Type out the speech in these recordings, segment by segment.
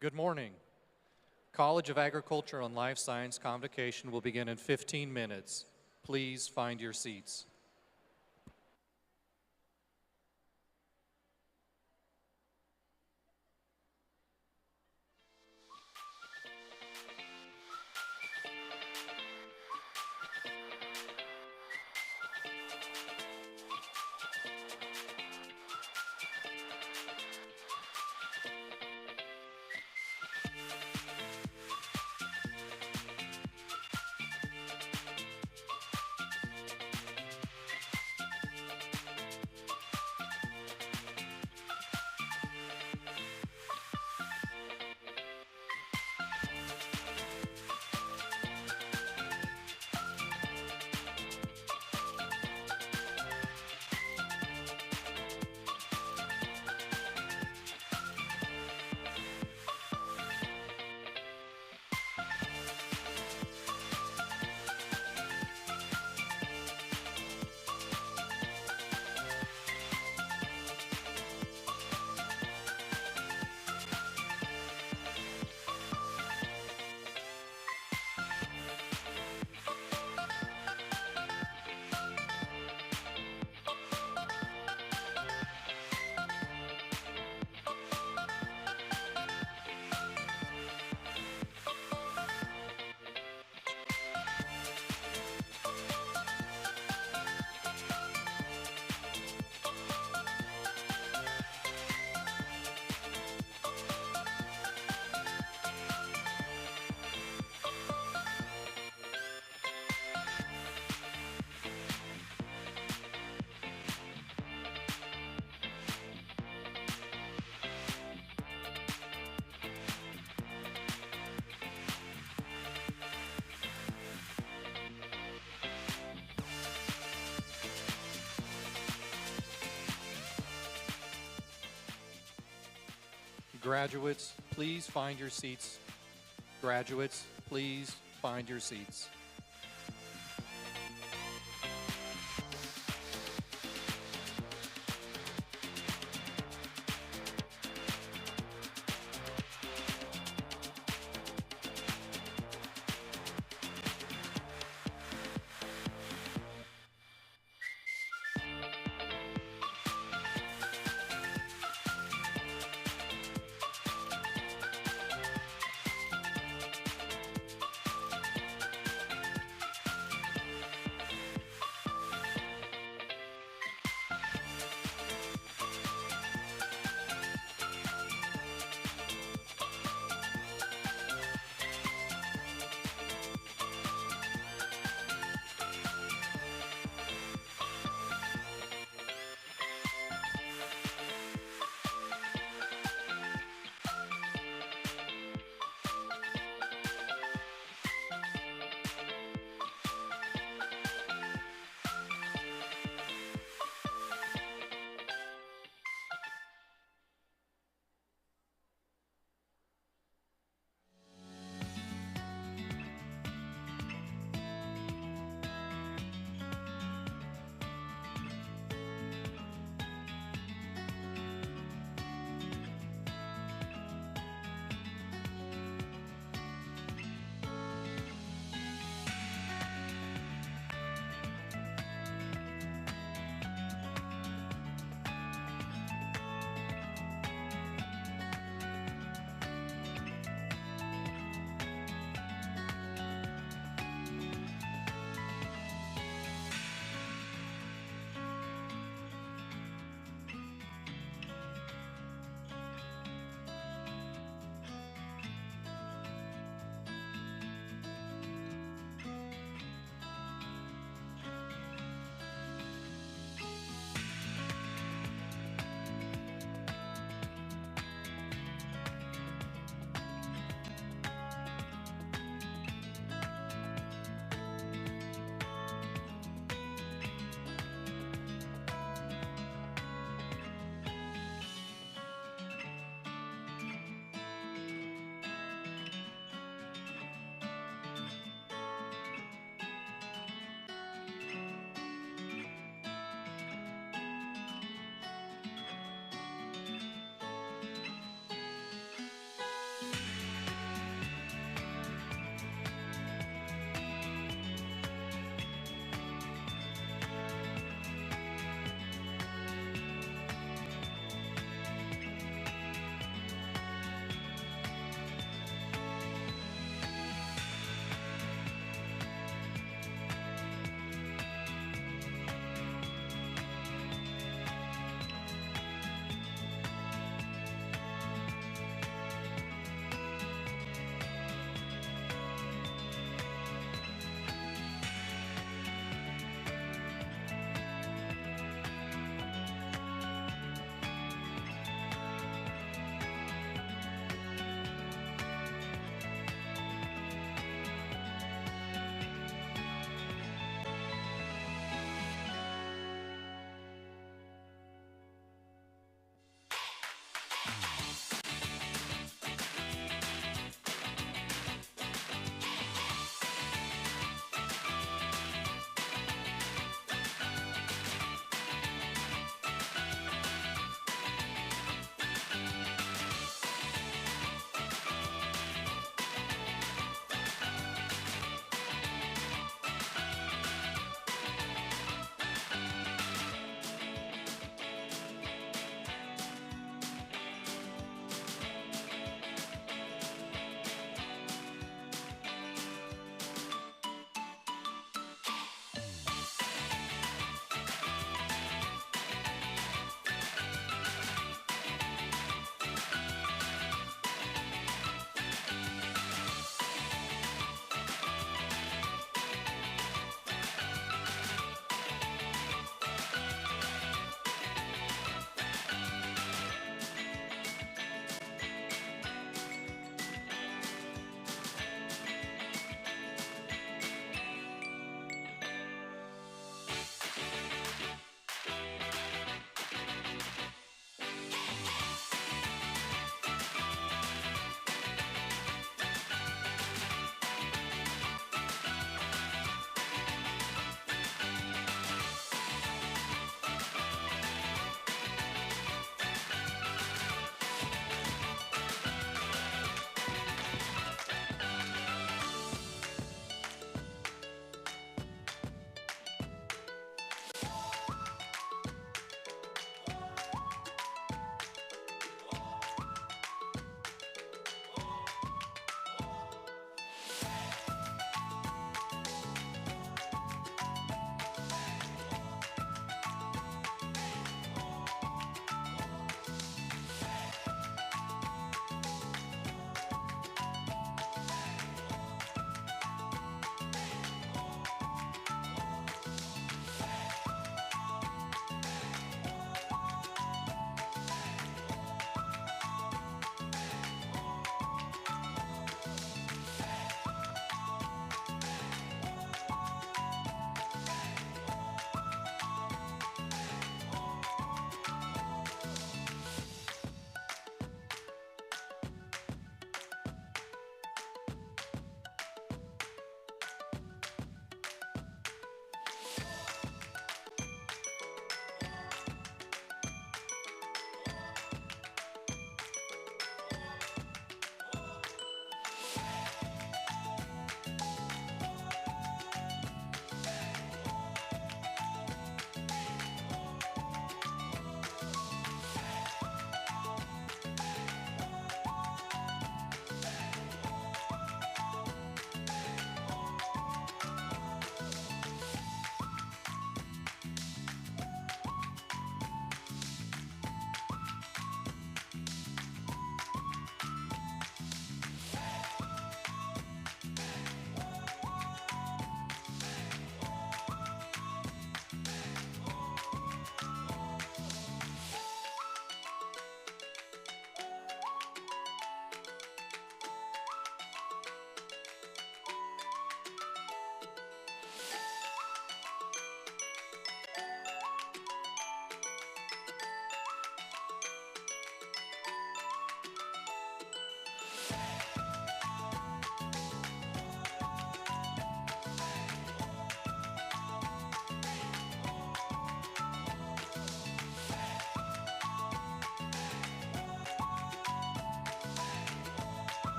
Good morning. College of Agriculture and Life Science convocation will begin in 15 minutes. Please find your seats. Graduates, please find your seats. Graduates, please find your seats.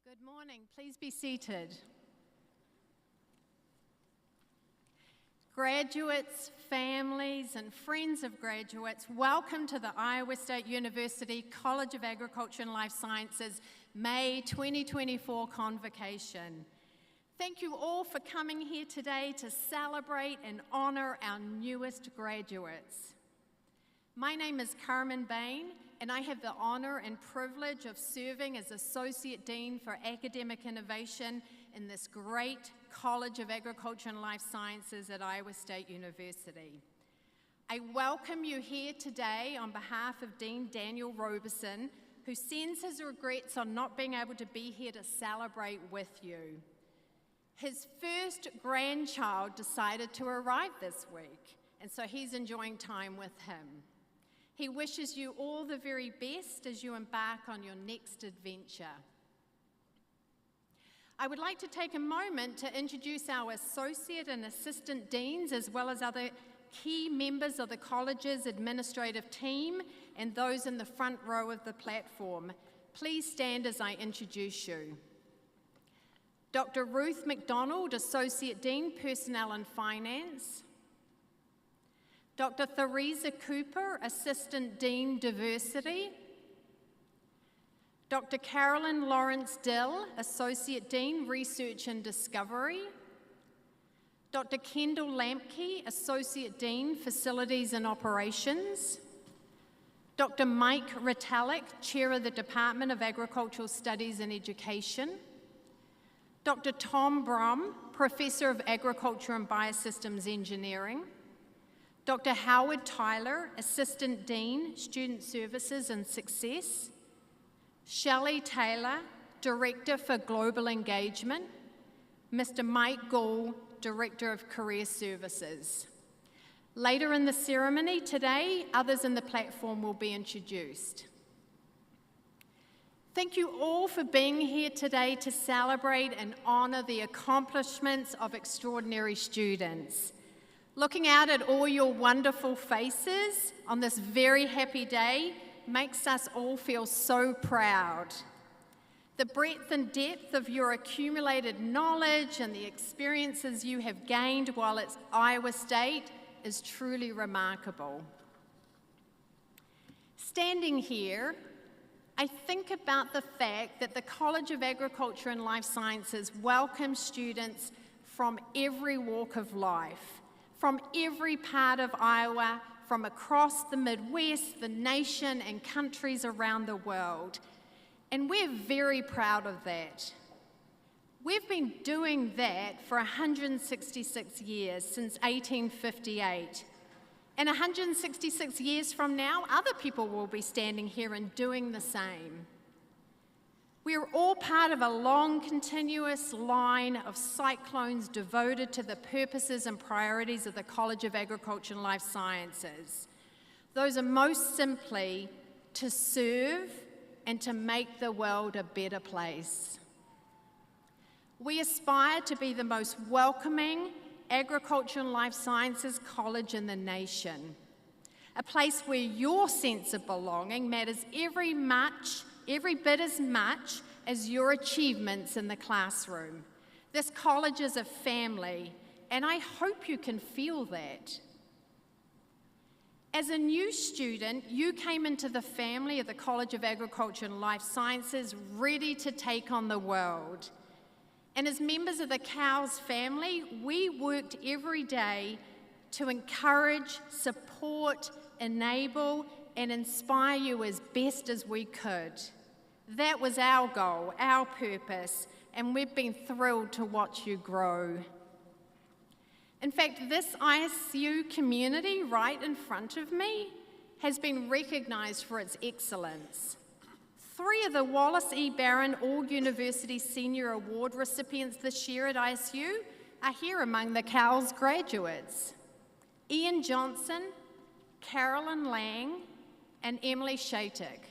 Good morning. Please be seated. Graduates, families, and friends of graduates, welcome to the Iowa State University College of Agriculture and Life Sciences May 2024 Convocation. Thank you all for coming here today to celebrate and honor our newest graduates. My name is Carmen Bain, and I have the honor and privilege of serving as Associate Dean for Academic Innovation in this great College of Agriculture and Life Sciences at Iowa State University. I welcome you here today on behalf of Dean Daniel Robeson, who sends his regrets on not being able to be here to celebrate with you. His first grandchild decided to arrive this week, and so he's enjoying time with him. He wishes you all the very best as you embark on your next adventure. I would like to take a moment to introduce our associate and assistant deans, as well as other key members of the college's administrative team and those in the front row of the platform. Please stand as I introduce you. Dr. Ruth McDonald, Associate Dean, Personnel and Finance. Dr. Theresa Cooper, Assistant Dean, Diversity. Dr. Carolyn Lawrence Dill, Associate Dean, Research and Discovery. Dr. Kendall Lampke, Associate Dean, Facilities and Operations. Dr. Mike Ritalik, Chair of the Department of Agricultural Studies and Education. Dr. Tom Brum, Professor of Agriculture and Biosystems Engineering. Dr. Howard Tyler, Assistant Dean, Student Services and Success. Shelley Taylor, Director for Global Engagement. Mr. Mike Gould, Director of Career Services. Later in the ceremony today, others in the platform will be introduced. Thank you all for being here today to celebrate and honor the accomplishments of extraordinary students. Looking out at all your wonderful faces on this very happy day makes us all feel so proud. The breadth and depth of your accumulated knowledge and the experiences you have gained while at Iowa State is truly remarkable. Standing here, I think about the fact that the College of Agriculture and Life Sciences welcomes students from every walk of life, from every part of Iowa, from across the Midwest, the nation, and countries around the world. And we're very proud of that. We've been doing that for 166 years, since 1858. And 166 years from now, other people will be standing here and doing the same. We're all part of a long, continuous line of cyclones devoted to the purposes and priorities of the College of Agriculture and Life Sciences. Those are most simply to serve and to make the world a better place. We aspire to be the most welcoming agriculture and life sciences college in the nation, a place where your sense of belonging matters every bit as much as your achievements in the classroom. This college is a family, and I hope you can feel that. As a new student, you came into the family of the College of Agriculture and Life Sciences ready to take on the world. And as members of the COWS family, we worked every day to encourage, support, enable, and inspire you as best as we could. That was our goal, our purpose, and we've been thrilled to watch you grow. In fact, this ISU community right in front of me has been recognized for its excellence. 3 of the Wallace E. Barron All-University Senior Award recipients this year at ISU are here among the COWS graduates. Ian Johnson, Carolyn Lang, and Emily Shatic.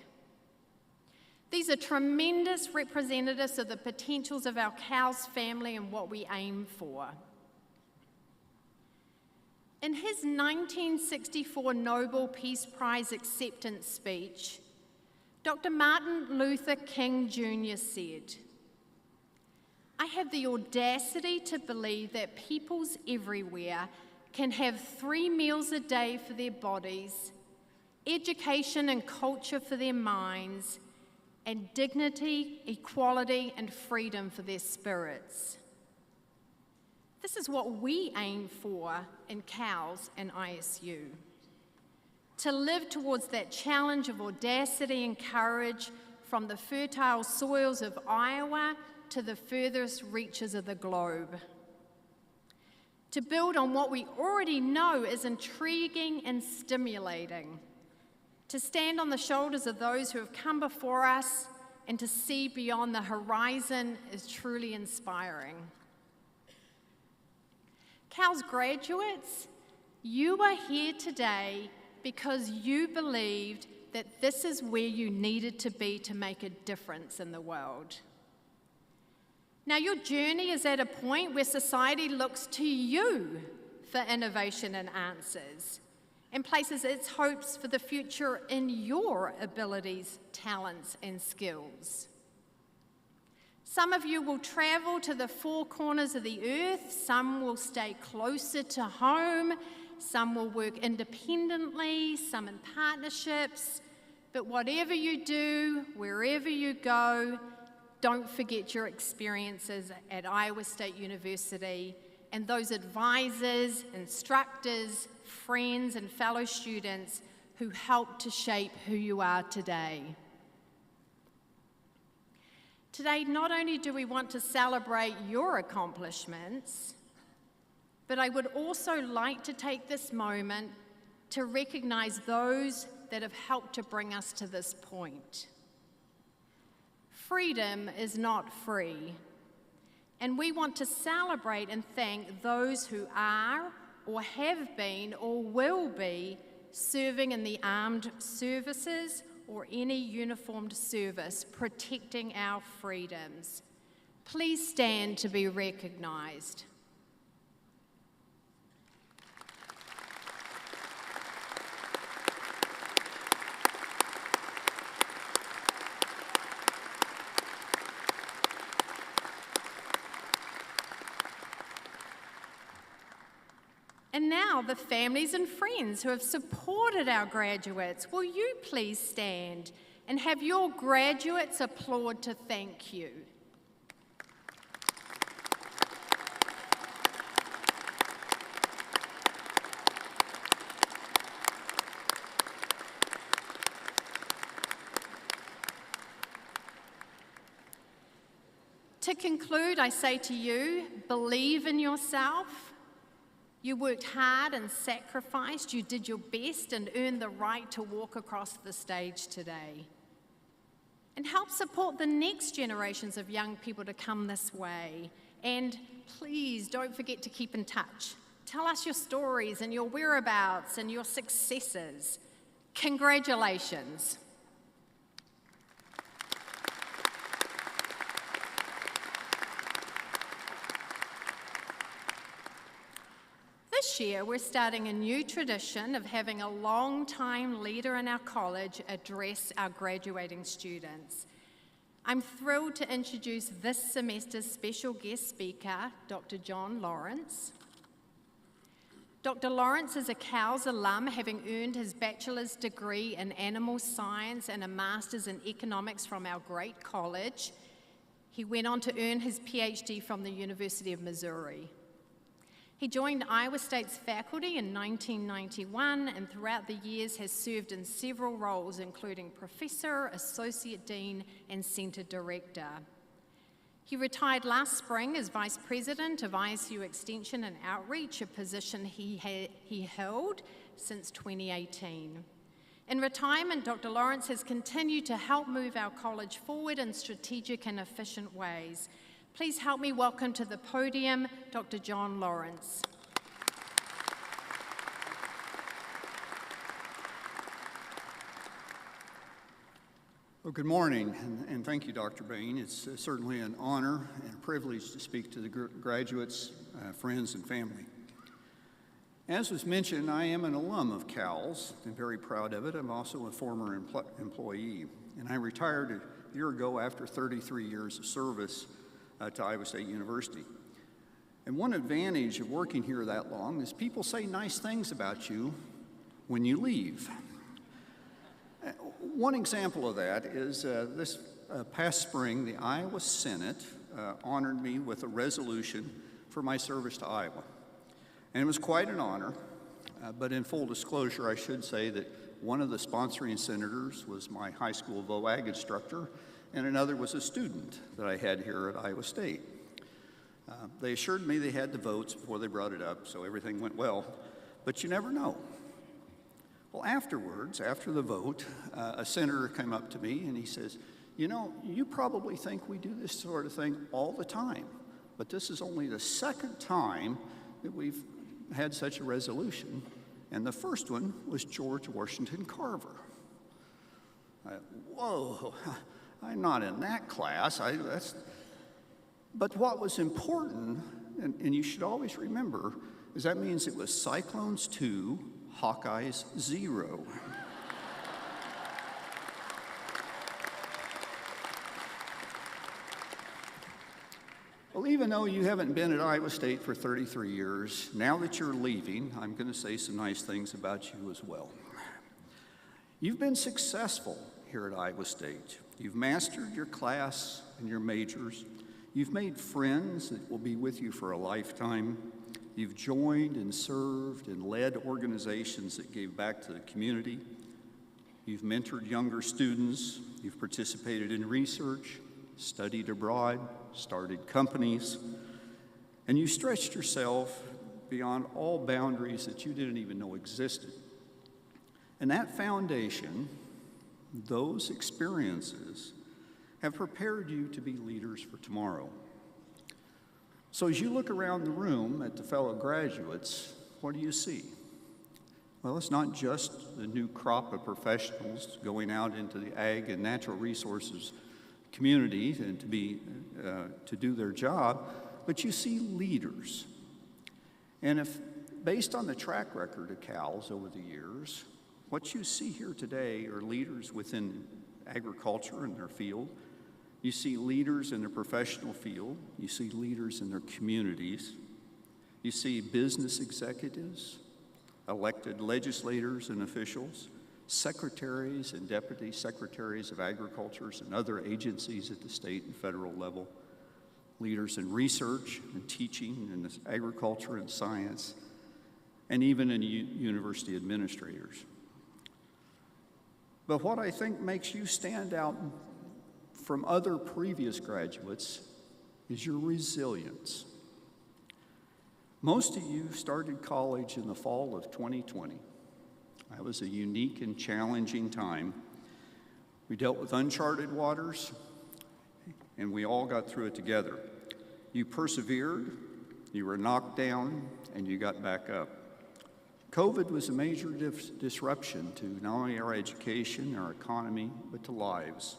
These are tremendous representatives of the potentials of our COWS family and what we aim for. In his 1964 Nobel Peace Prize acceptance speech, Dr. Martin Luther King Jr. said, I have the audacity to believe that peoples everywhere can have 3 meals a day for their bodies, education and culture for their minds, and dignity, equality, and freedom for their spirits. This is what we aim for in CALS and ISU. To live towards that challenge of audacity and courage from the fertile soils of Iowa to the furthest reaches of the globe. To build on what we already know is intriguing and stimulating. To stand on the shoulders of those who have come before us and to see beyond the horizon is truly inspiring. CALS graduates, you are here today because you believed that this is where you needed to be to make a difference in the world. Now, your journey is at a point where society looks to you for innovation and answers and places its hopes for the future in your abilities, talents, and skills. Some of you will travel to the 4 corners of the earth, some will stay closer to home, some will work independently, some in partnerships, but whatever you do, wherever you go, don't forget your experiences at Iowa State University and those advisors, instructors, friends, and fellow students who helped to shape who you are today. Today, not only do we want to celebrate your accomplishments, but I would also like to take this moment to recognize those that have helped to bring us to this point. Freedom is not free, and we want to celebrate and thank those who are or have been or will be serving in the armed services or any uniformed service protecting our freedoms. Please stand to be recognized. And now the families and friends who have supported our graduates, will you please stand and have your graduates applaud to thank you. To conclude, I say to you, believe in yourself. You worked hard and sacrificed, you did your best and earned the right to walk across the stage today. And help support the next generations of young people to come this way. And please don't forget to keep in touch. Tell us your stories and your whereabouts and your successes. Congratulations. This year, we're starting a new tradition of having a long-time leader in our college address our graduating students. I'm thrilled to introduce this semester's special guest speaker, Dr. John Lawrence. Dr. Lawrence is a CALS alum, having earned his bachelor's degree in animal science and a master's in economics from our great college. He went on to earn his PhD from the University of Missouri. He joined Iowa State's faculty in 1991 and throughout the years has served in several roles, including professor, associate dean, and center director. He retired last spring as vice president of ISU Extension and Outreach, a position he held since 2018. In retirement, Dr. Lawrence has continued to help move our college forward in strategic and efficient ways. Please help me welcome to the podium Dr. John Lawrence. Well, good morning, and thank you, Dr. Bain. It's certainly an honor and a privilege to speak to the graduates, friends, and family. As was mentioned, I am an alum of CALS. I'm very proud of it. I'm also a former employee, and I retired a year ago after 33 years of service to Iowa State University. And one advantage of working here that long is people say nice things about you when you leave. One example of that is this past spring, the Iowa Senate honored me with a resolution for my service to Iowa. And it was quite an honor, but in full disclosure, I should say that one of the sponsoring senators was my high school VOAG instructor, and another was a student that I had here at Iowa State. They assured me they had the votes before they brought it up, so everything went well, but you never know. Well, afterwards, after the vote, a senator came up to me and he says, "You know, you probably think we do this sort of thing all the time, but this is only the second time that we've had such a resolution, and the first one was George Washington Carver." Whoa, I'm not in that class. But what was important, and you should always remember, is that means it was Cyclones 2, Hawkeyes 0. Well, even though you haven't been at Iowa State for 33 years, now that you're leaving, I'm going to say some nice things about you as well. You've been successful here at Iowa State. You've mastered your class and your majors. You've made friends that will be with you for a lifetime. You've joined and served and led organizations that gave back to the community. You've mentored younger students. You've participated in research, studied abroad, started companies, and you stretched yourself beyond all boundaries that you didn't even know existed. And that foundation, those experiences, have prepared you to be leaders for tomorrow. So as you look around the room at the fellow graduates, what do you see? Well, it's not just the new crop of professionals going out into the ag and natural resources community and to do their job, but you see leaders. And if, based on the track record of CALS over the years, what you see here today are leaders within agriculture in their field. You see leaders in their professional field. You see leaders in their communities. You see business executives, elected legislators and officials, secretaries and deputy secretaries of agricultures and other agencies at the state and federal level, leaders in research and teaching in agriculture and science, and even in university administrators. But what I think makes you stand out from other previous graduates is your resilience. Most of you started college in the fall of 2020. That was a unique and challenging time. We dealt with uncharted waters, and we all got through it together. You persevered, you were knocked down, and you got back up. COVID was a major disruption to not only our education, our economy, but to lives.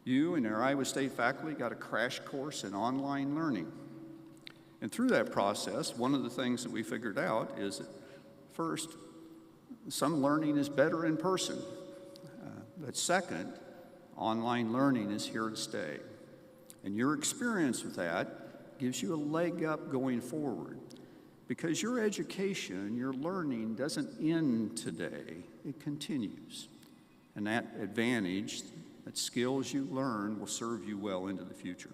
You and our Iowa State faculty got a crash course in online learning. And through that process, one of the things that we figured out is that, first, some learning is better in person. But second, online learning is here to stay. And your experience with that gives you a leg up going forward. Because your education, your learning doesn't end today, it continues. And that advantage, that skills you learn will serve you well into the future.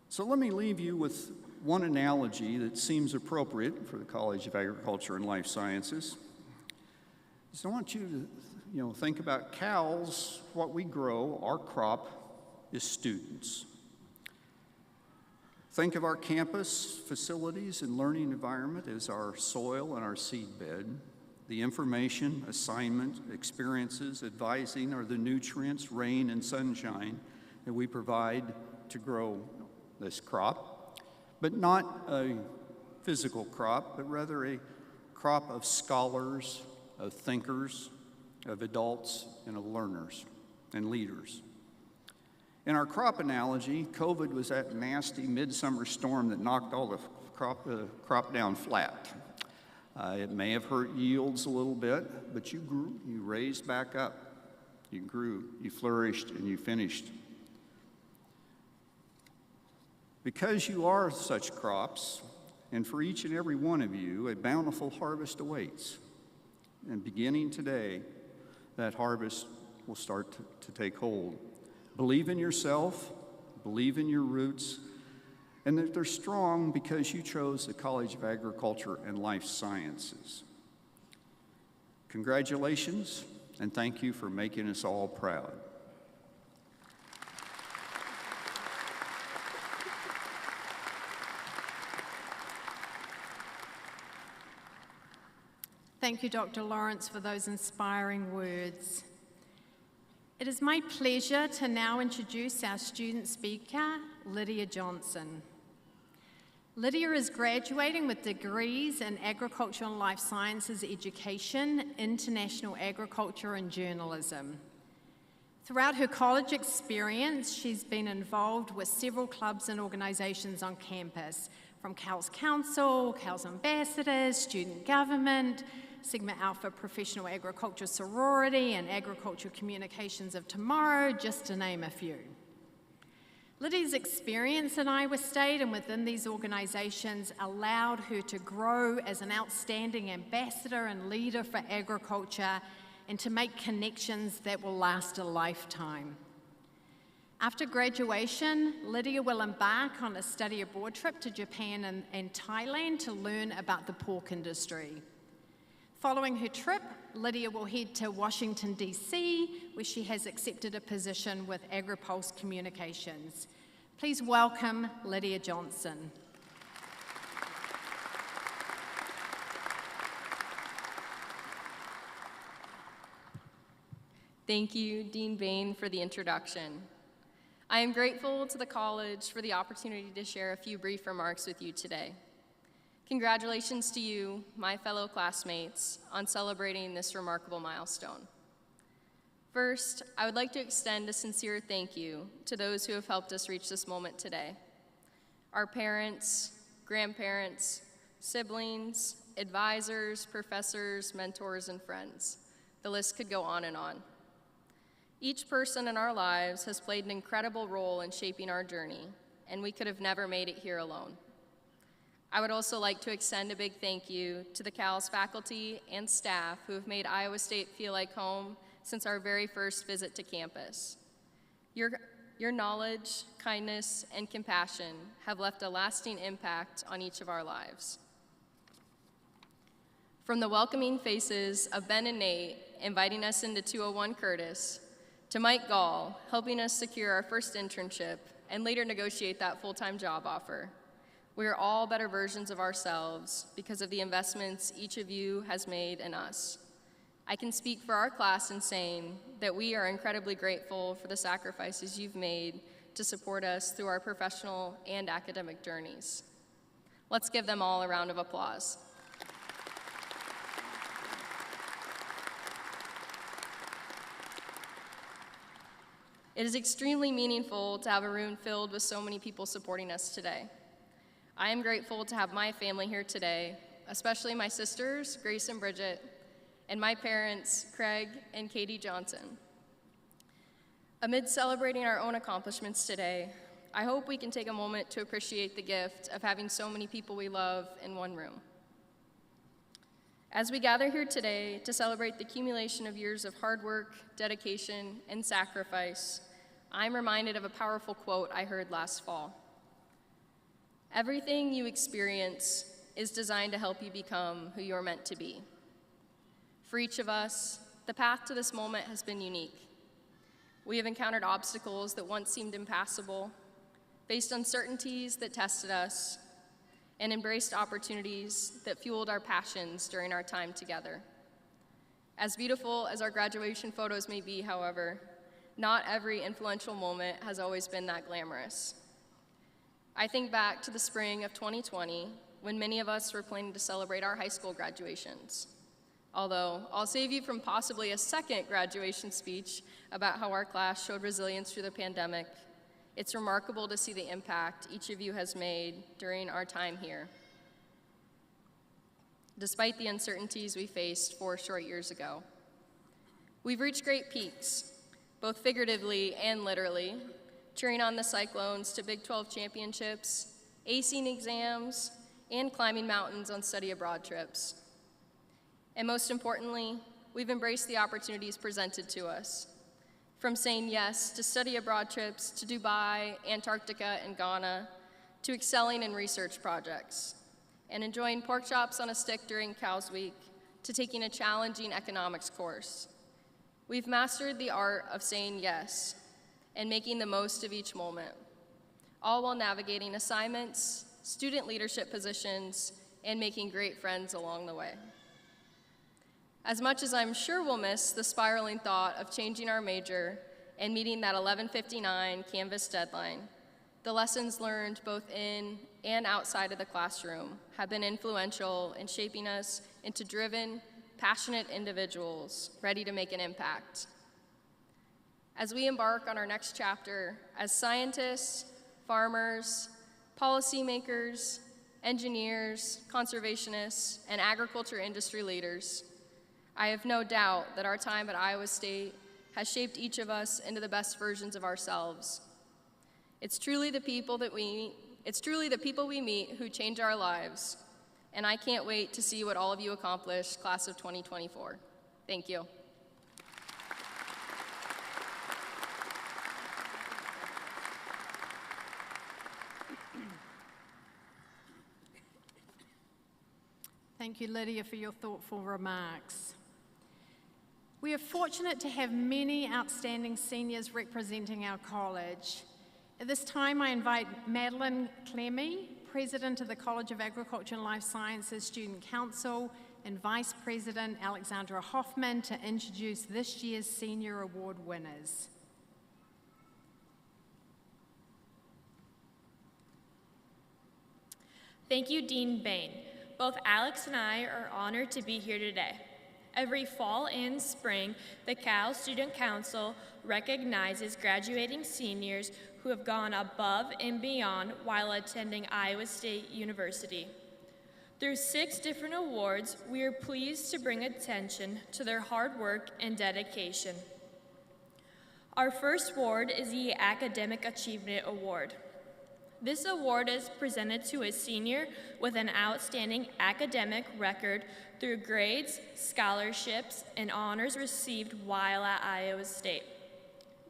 So let me leave you with one analogy that seems appropriate for the College of Agriculture and Life Sciences. So I want you to think about cows. What we grow, our crop, is students. Think of our campus facilities and learning environment as our soil and our seed bed. The information, assignment, experiences, advising are the nutrients, rain, and sunshine that we provide to grow this crop, but not a physical crop, but rather a crop of scholars, of thinkers, of adults, and of learners and leaders. In our crop analogy, COVID was that nasty midsummer storm that knocked all the crop down flat. It may have hurt yields a little bit, but you grew, you raised back up. You grew, you flourished, and you finished. Because you are such crops, and for each and every one of you, a bountiful harvest awaits. And beginning today, that harvest will start to take hold. Believe in yourself, believe in your roots, and that they're strong because you chose the College of Agriculture and Life Sciences. Congratulations, and thank you for making us all proud. Thank you, Dr. Lawrence, for those inspiring words. It is my pleasure to now introduce our student speaker, Lydia Johnson. Lydia is graduating with degrees in Agricultural and Life Sciences Education, International Agriculture, and Journalism. Throughout her college experience, she's been involved with several clubs and organizations on campus, from CAL's Council, CAL's Ambassadors, Student Government, Sigma Alpha Professional Agriculture Sorority, and Agriculture Communications of Tomorrow, just to name a few. Lydia's experience in Iowa State and within these organizations allowed her to grow as an outstanding ambassador and leader for agriculture and to make connections that will last a lifetime. After graduation, Lydia will embark on a study abroad trip to Japan and Thailand to learn about the pork industry. Following her trip, Lydia will head to Washington, D.C., where she has accepted a position with AgriPulse Communications. Please welcome Lydia Johnson. Thank you, Dean Bain, for the introduction. I am grateful to the college for the opportunity to share a few brief remarks with you today. Congratulations to you, my fellow classmates, on celebrating this remarkable milestone. First, I would like to extend a sincere thank you to those who have helped us reach this moment today. Our parents, grandparents, siblings, advisors, professors, mentors, and friends. The list could go on and on. Each person in our lives has played an incredible role in shaping our journey, and we could have never made it here alone. I would also like to extend a big thank you to the CAL's faculty and staff who have made Iowa State feel like home since our very first visit to campus. Your knowledge, kindness, and compassion have left a lasting impact on each of our lives. From the welcoming faces of Ben and Nate inviting us into 201 Curtis, to Mike Gall helping us secure our first internship and later negotiate that full-time job offer, we are all better versions of ourselves because of the investments each of you has made in us. I can speak for our class in saying that we are incredibly grateful for the sacrifices you've made to support us through our professional and academic journeys. Let's give them all a round of applause. It is extremely meaningful to have a room filled with so many people supporting us today. I am grateful to have my family here today, especially my sisters, Grace and Bridget, and my parents, Craig and Katie Johnson. Amid celebrating our own accomplishments today, I hope we can take a moment to appreciate the gift of having so many people we love in one room. As we gather here today to celebrate the accumulation of years of hard work, dedication, and sacrifice, I'm reminded of a powerful quote I heard last fall. Everything you experience is designed to help you become who you're meant to be. For each of us, the path to this moment has been unique. We have encountered obstacles that once seemed impassable, faced uncertainties that tested us, and embraced opportunities that fueled our passions during our time together. As beautiful as our graduation photos may be, however, not every influential moment has always been that glamorous. I think back to the spring of 2020, when many of us were planning to celebrate our high school graduations. Although, I'll save you from possibly a second graduation speech about how our class showed resilience through the pandemic. It's remarkable to see the impact each of you has made during our time here, despite the uncertainties we faced 4 short years ago. We've reached great peaks, both figuratively and literally, cheering on the Cyclones to Big 12 championships, acing exams, and climbing mountains on study abroad trips. And most importantly, we've embraced the opportunities presented to us. From saying yes to study abroad trips to Dubai, Antarctica, and Ghana, to excelling in research projects, and enjoying pork chops on a stick during Cows Week, to taking a challenging economics course. We've mastered the art of saying yes and making the most of each moment, all while navigating assignments, student leadership positions, and making great friends along the way. As much as I'm sure we'll miss the spiraling thought of changing our major and meeting that 11:59 Canvas deadline, the lessons learned both in and outside of the classroom have been influential in shaping us into driven, passionate individuals ready to make an impact. As we embark on our next chapter as scientists, farmers, policymakers, engineers, conservationists, and agriculture industry leaders, I have no doubt that our time at Iowa State has shaped each of us into the best versions of ourselves. It's truly the people we meet who change our lives, and I can't wait to see what all of you accomplish, class of 2024. Thank you. Thank you, Lydia, for your thoughtful remarks. We are fortunate to have many outstanding seniors representing our college. At this time, I invite Madeline Clemmy, President of the College of Agriculture and Life Sciences Student Council, and Vice President Alexandra Hoffman to introduce this year's Senior Award winners. Thank you, Dean Bain. Both Alex and I are honored to be here today. Every fall and spring, the Cal Student Council recognizes graduating seniors who have gone above and beyond while attending Iowa State University. Through 6 different awards, we are pleased to bring attention to their hard work and dedication. Our first award is the Academic Achievement Award. This award is presented to a senior with an outstanding academic record through grades, scholarships, and honors received while at Iowa State.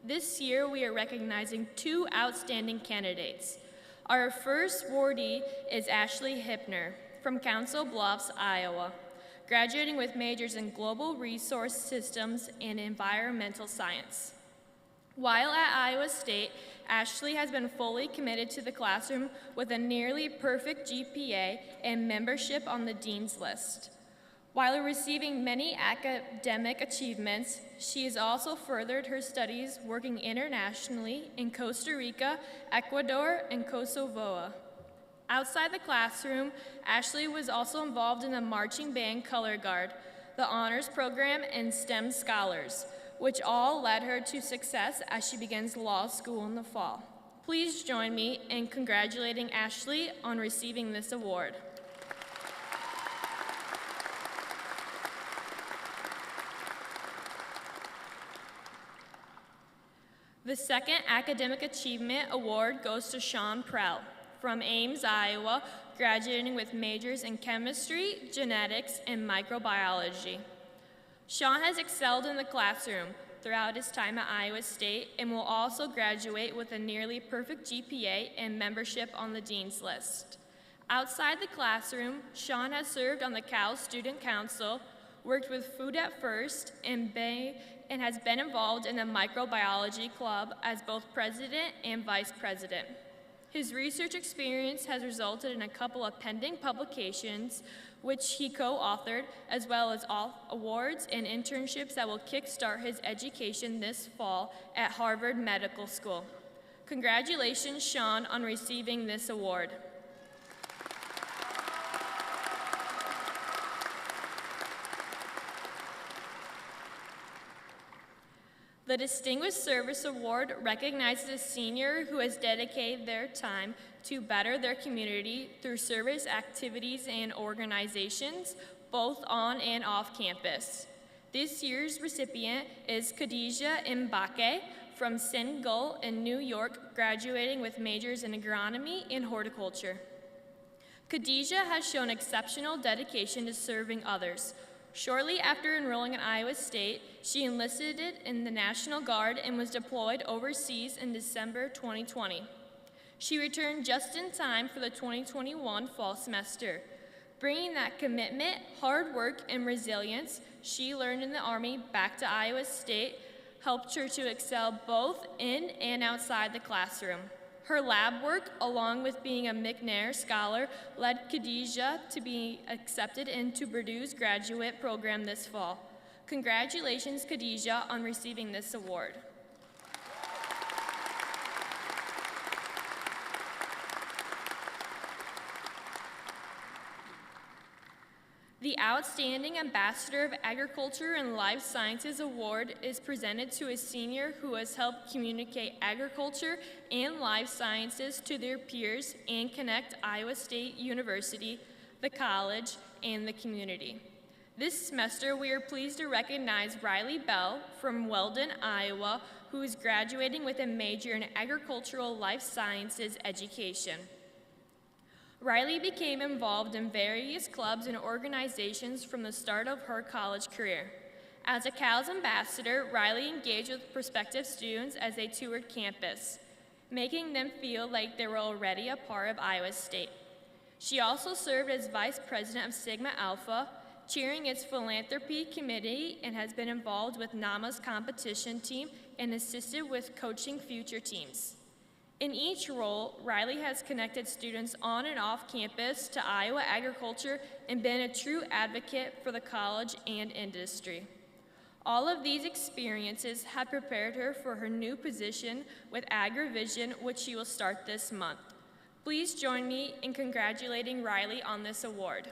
This year, we are recognizing 2 outstanding candidates. Our first awardee is Ashley Hippner from Council Bluffs, Iowa, graduating with majors in Global Resource Systems and Environmental Science. While at Iowa State, Ashley has been fully committed to the classroom with a nearly perfect GPA and membership on the Dean's List. While receiving many academic achievements, she has also furthered her studies working internationally in Costa Rica, Ecuador, and Kosovo. Outside the classroom, Ashley was also involved in the marching band Color Guard, the honors program, and STEM Scholars, which all led her to success as she begins law school in the fall. Please join me in congratulating Ashley on receiving this award. The second Academic Achievement Award goes to Sean Prell from Ames, Iowa, graduating with majors in chemistry, genetics, and microbiology. Sean has excelled in the classroom throughout his time at Iowa State and will also graduate with a nearly perfect GPA and membership on the Dean's List. Outside the classroom, Sean has served on the Cal Student Council, worked with Food at First, and has been involved in the microbiology club as both president and vice president. His research experience has resulted in a couple of pending publications, which he co-authored, as well as awards and internships that will kickstart his education this fall at Harvard Medical School. Congratulations, Sean, on receiving this award. The Distinguished Service Award recognizes a senior who has dedicated their time to better their community through service activities and organizations, both on and off campus. This year's recipient is Khadija Mbake from Single in New York, graduating with majors in agronomy and horticulture. Khadijah has shown exceptional dedication to serving others. Shortly after enrolling at Iowa State, she enlisted in the National Guard and was deployed overseas in December 2020. She returned just in time for the 2021 fall semester. Bringing that commitment, hard work, and resilience she learned in the Army back to Iowa State helped her to excel both in and outside the classroom. Her lab work, along with being a McNair Scholar, led Khadijah to be accepted into Purdue's graduate program this fall. Congratulations, Khadijah, on receiving this award. The Outstanding Ambassador of Agriculture and Life Sciences Award is presented to a senior who has helped communicate agriculture and life sciences to their peers and connect Iowa State University, the college, and the community. This semester, we are pleased to recognize Riley Bell from Weldon, Iowa, who is graduating with a major in agricultural life sciences education. Riley became involved in various clubs and organizations from the start of her college career. As a CALS ambassador, Riley engaged with prospective students as they toured campus, making them feel like they were already a part of Iowa State. She also served as vice president of Sigma Alpha, chairing its philanthropy committee, and has been involved with NAMA's competition team and assisted with coaching future teams. In each role, Riley has connected students on and off campus to Iowa agriculture and been a true advocate for the college and industry. All of these experiences have prepared her for her new position with AgriVision, which she will start this month. Please join me in congratulating Riley on this award.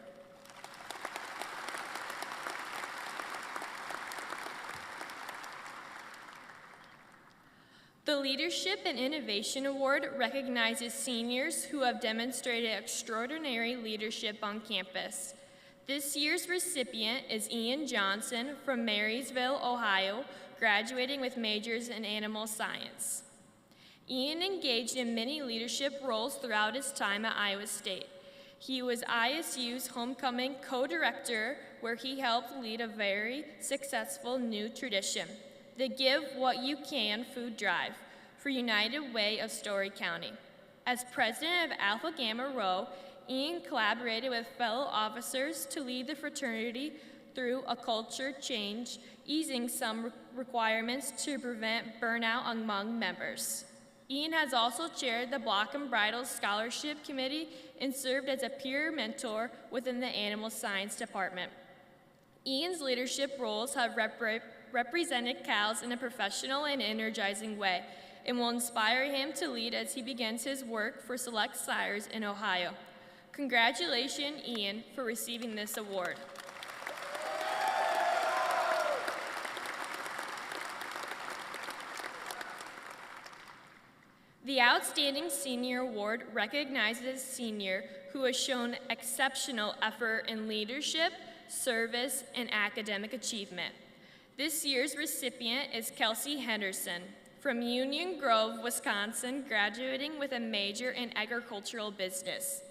The Leadership and Innovation Award recognizes seniors who have demonstrated extraordinary leadership on campus. This year's recipient is Ian Johnson from Marysville, Ohio, graduating with majors in animal science. Ian engaged in many leadership roles throughout his time at Iowa State. He was ISU's homecoming co-director, where he helped lead a very successful new tradition, the Give What You Can food drive for United Way of Story County. As president of Alpha Gamma Rho, Ian collaborated with fellow officers to lead the fraternity through a culture change, easing some requirements to prevent burnout among members. Ian has also chaired the Block and Bridle Scholarship Committee and served as a peer mentor within the Animal Science Department. Ian's leadership roles have represented CALS in a professional and energizing way, and will inspire him to lead as he begins his work for Select Sires in Ohio. Congratulations, Ian, for receiving this award. The Outstanding Senior Award recognizes a senior who has shown exceptional effort in leadership, service, and academic achievement. This year's recipient is Kelsey Henderson from Union Grove, Wisconsin, graduating with a major in agricultural business.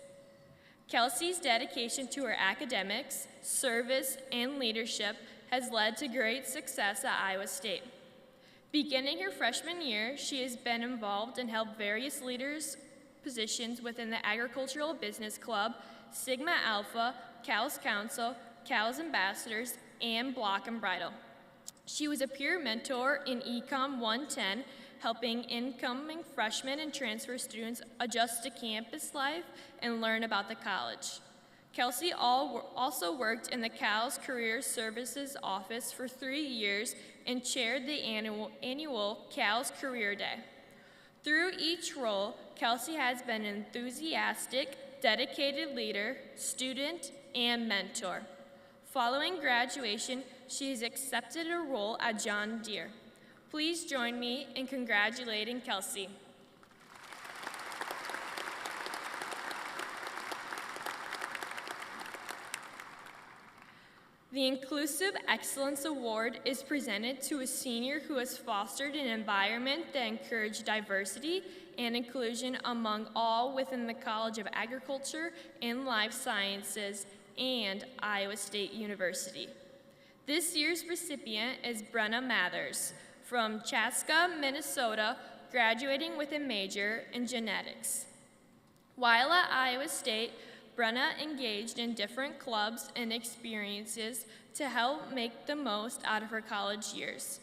Kelsey's dedication to her academics, service, and leadership has led to great success at Iowa State. Beginning her freshman year, she has been involved and held various leaders positions within the Agricultural Business Club, Sigma Alpha, CALS Council, CALS Ambassadors, and Block and Bridle. She was a peer mentor in Econ 110, helping incoming freshmen and transfer students adjust to campus life and learn about the college. Kelsey also worked in the CALS Career Services Office for 3 years and chaired the annual CALS Career Day. Through each role, Kelsey has been an enthusiastic, dedicated leader, student, and mentor. Following graduation, she has accepted a role at John Deere. Please join me in congratulating Kelsey. The Inclusive Excellence Award is presented to a senior who has fostered an environment that encouraged diversity and inclusion among all within the College of Agriculture and Life Sciences and Iowa State University. This year's recipient is Brenna Mathers from Chaska, Minnesota, graduating with a major in genetics. While at Iowa State, Brenna engaged in different clubs and experiences to help make the most out of her college years.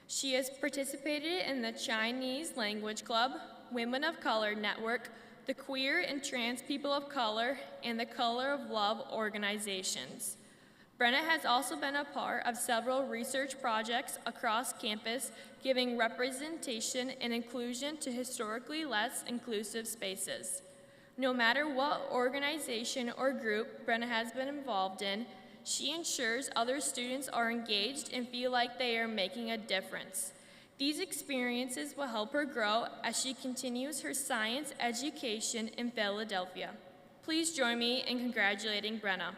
She has participated in the Chinese Language Club, Women of Color Network, the Queer and Trans People of Color, and the Color of Love organizations. Brenna has also been a part of several research projects across campus, giving representation and inclusion to historically less inclusive spaces. No matter what organization or group Brenna has been involved in, she ensures other students are engaged and feel like they are making a difference. These experiences will help her grow as she continues her science education in Philadelphia. Please join me in congratulating Brenna.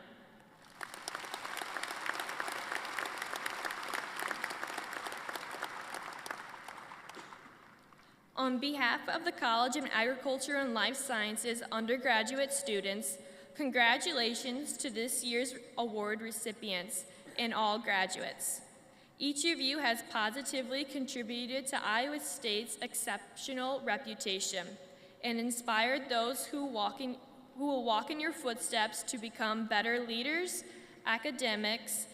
On behalf of the College of Agriculture and Life Sciences undergraduate students, congratulations to this year's award recipients and all graduates. Each of you has positively contributed to Iowa State's exceptional reputation and inspired those who will walk in your footsteps to become better leaders, academics,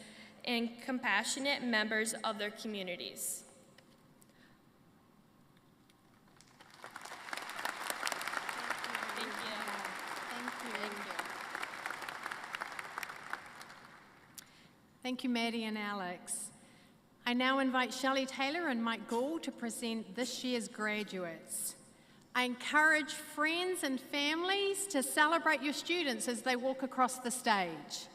and compassionate members of their communities. Thank you, Maddie and Alex. I now invite Shelley Taylor and Mike Gould to present this year's graduates. I encourage friends and families to celebrate your students as they walk across the stage.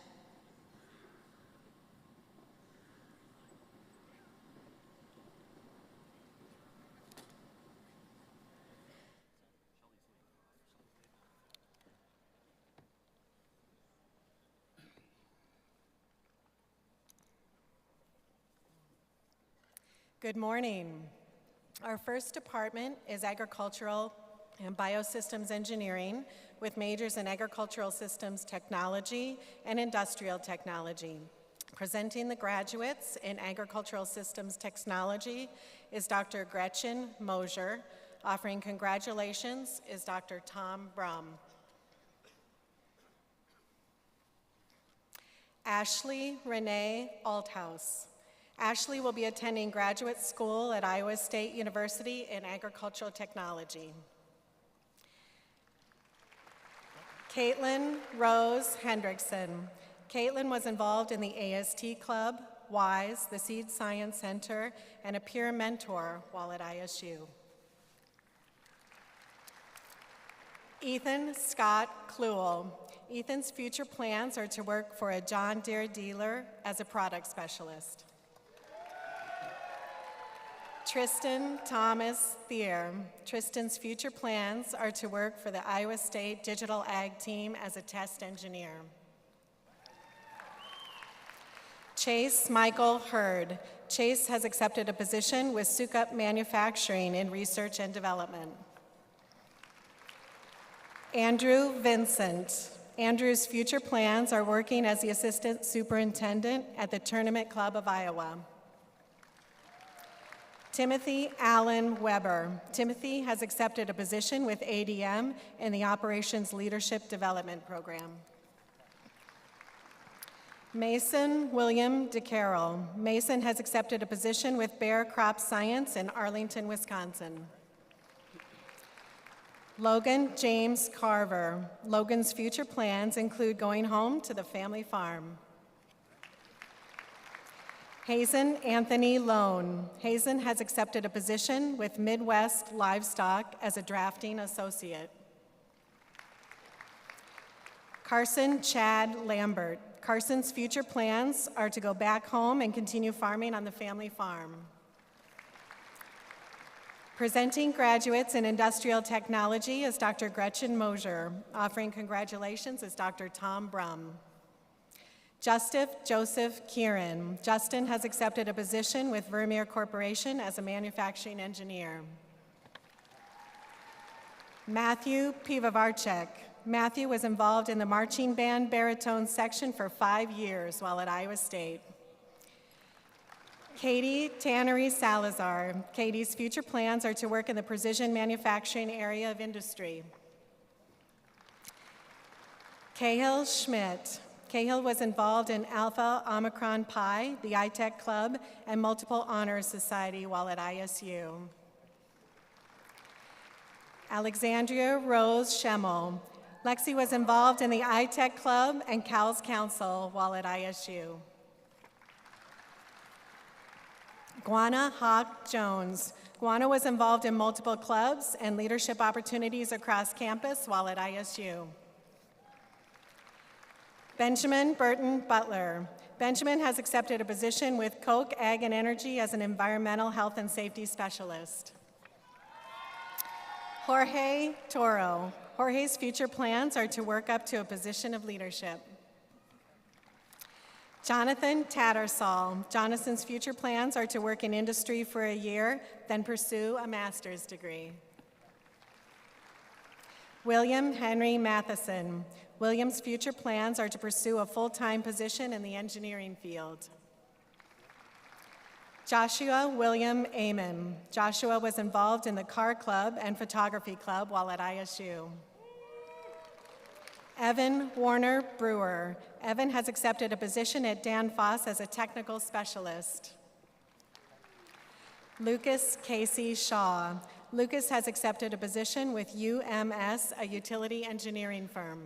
Good morning. Our first department is Agricultural and Biosystems Engineering with majors in Agricultural Systems Technology and Industrial Technology. Presenting the graduates in Agricultural Systems Technology is Dr. Gretchen Mosier. Offering congratulations is Dr. Tom Brum. Ashley Renee Althouse. Ashley will be attending graduate school at Iowa State University in Agricultural Technology. Caitlin Rose Hendrickson. Caitlin was involved in the AST Club, WISE, the Seed Science Center, and a peer mentor while at ISU. Ethan Scott Kluel. Ethan's future plans are to work for a John Deere dealer as a product specialist. Tristan Thomas Thier. Tristan's future plans are to work for the Iowa State Digital Ag team as a test engineer. Chase Michael Hurd. Chase has accepted a position with Sukup Manufacturing in research and development. Andrew Vincent. Andrew's future plans are working as the assistant superintendent at the Tournament Club of Iowa. Timothy Allen Weber. Timothy has accepted a position with ADM in the Operations Leadership Development Program. Mason William DeCarroll. Mason has accepted a position with Bayer Crop Science in Arlington, Wisconsin. Logan James Carver. Logan's future plans include going home to the family farm. Hazen Anthony Lone. Hazen has accepted a position with Midwest Livestock as a drafting associate. Carson Chad Lambert. Carson's future plans are to go back home and continue farming on the family farm. Presenting graduates in industrial technology is Dr. Gretchen Mosier. Offering congratulations is Dr. Tom Brum. Justin Joseph Kieran. Justin has accepted a position with Vermeer Corporation as a manufacturing engineer. Matthew Pivovarchek. Matthew was involved in the marching band baritone section for 5 years while at Iowa State. Katie Tannery Salazar. Katie's future plans are to work in the precision manufacturing area of industry. Cahill Schmidt. Cahill was involved in Alpha Omicron Pi, the iTech Club, and Multiple Honors Society while at ISU. Alexandria Rose Schemmel. Lexi was involved in the iTech Club and CALS Council while at ISU. Guana Hawk Jones. Guana was involved in multiple clubs and leadership opportunities across campus while at ISU. Benjamin Burton Butler. Benjamin has accepted a position with Koch Ag and Energy as an environmental health and safety specialist. Jorge Toro. Jorge's future plans are to work up to a position of leadership. Jonathan Tattersall. Jonathan's future plans are to work in industry for a year, then pursue a master's degree. William Henry Matheson. William's future plans are to pursue a full-time position in the engineering field. Joshua William Amon. Joshua was involved in the car club and photography club while at ISU. Evan Warner Brewer. Evan has accepted a position at Danfoss as a technical specialist. Lucas Casey Shaw. Lucas has accepted a position with UMS, a utility engineering firm.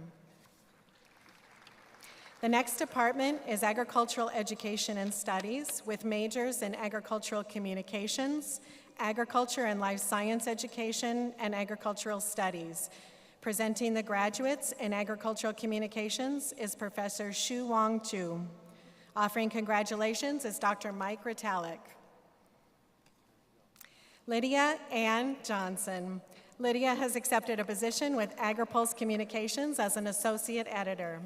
The next department is Agricultural Education and Studies, with majors in Agricultural Communications, Agriculture and Life Science Education, and Agricultural Studies. Presenting the graduates in Agricultural Communications is Professor Shu Wong Chu. Offering congratulations is Dr. Mike Ritalik. Lydia Ann Johnson. Lydia has accepted a position with AgriPulse Communications as an associate editor.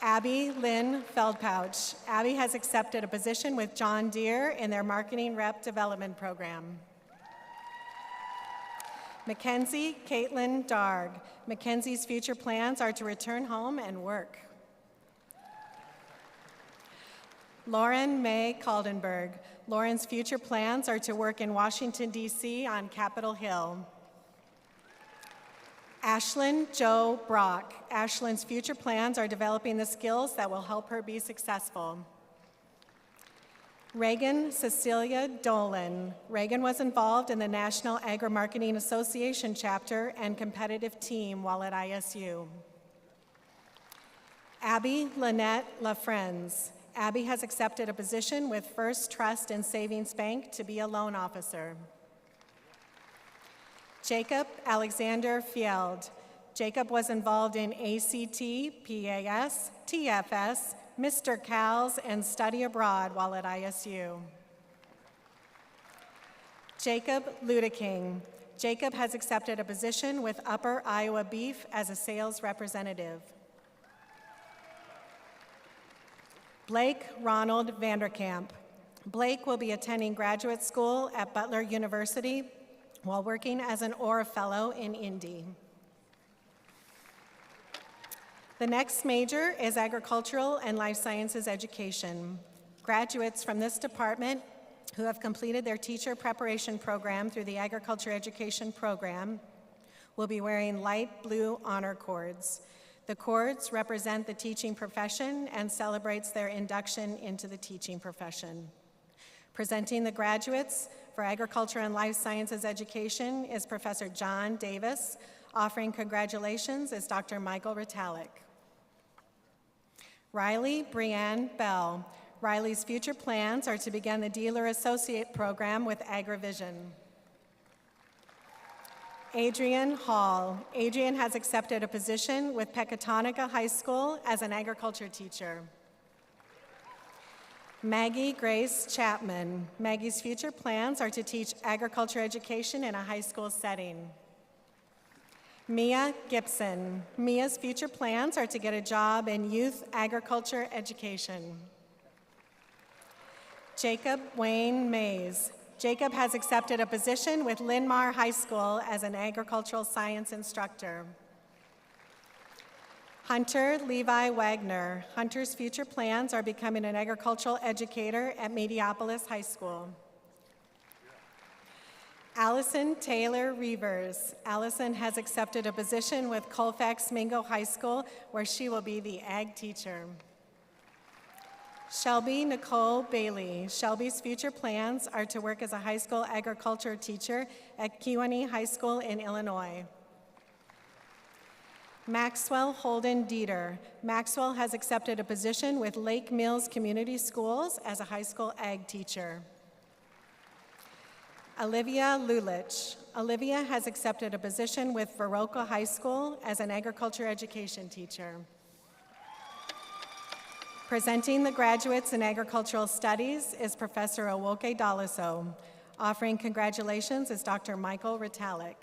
Abby Lynn Feldpouch. Abby has accepted a position with John Deere in their Marketing Rep Development Program. Mackenzie Caitlin Darg. Mackenzie's future plans are to return home and work. Lauren May Caldenberg. Lauren's future plans are to work in Washington, D.C. on Capitol Hill. Ashlyn Jo Brock. Ashlyn's future plans are developing the skills that will help her be successful. Reagan Cecilia Dolan. Reagan was involved in the National Agri-Marketing Association chapter and competitive team while at ISU. Abby Lynette LaFrenz. Abby has accepted a position with First Trust and Savings Bank to be a loan officer. Jacob Alexander Field. Jacob was involved in ACT, PAS, TFS, Mr. CALS, and study abroad while at ISU. Jacob Ludeking. Jacob has accepted a position with Upper Iowa Beef as a sales representative. Blake Ronald Vanderkamp. Blake will be attending graduate school at Butler University while working as an Orr Fellow in Indy. The next major is Agricultural and Life Sciences Education. Graduates from this department who have completed their teacher preparation program through the Agriculture Education Program will be wearing light blue honor cords. The cords represent the teaching profession and celebrates their induction into the teaching profession. Presenting the graduates for Agriculture and Life Sciences Education is Professor John Davis. Offering congratulations is Dr. Michael Ritalik. Riley Brianne Bell. Riley's future plans are to begin the Dealer Associate Program with AgriVision. Adrian Hall. Adrian has accepted a position with Pecatonica High School as an agriculture teacher. Maggie Grace Chapman. Maggie's future plans are to teach agriculture education in a high school setting. Mia Gibson. Mia's future plans are to get a job in youth agriculture education. Jacob Wayne Mays. Jacob has accepted a position with Linn-Mar High School as an agricultural science instructor. Hunter Levi Wagner. Hunter's future plans are becoming an agricultural educator at Mediopolis High School. Allison Taylor Reavers. Allison has accepted a position with Colfax Mingo High School where she will be the ag teacher. Shelby Nicole Bailey. Shelby's future plans are to work as a high school agriculture teacher at Kewanee High School in Illinois. Maxwell Holden Dieter. Maxwell has accepted a position with Lake Mills Community Schools as a high school ag teacher. Olivia Lulich. Olivia has accepted a position with Viroqua High School as an agriculture education teacher. Presenting the graduates in agricultural studies is Professor Awoke Dalaso. Offering congratulations is Dr. Michael Ritalik.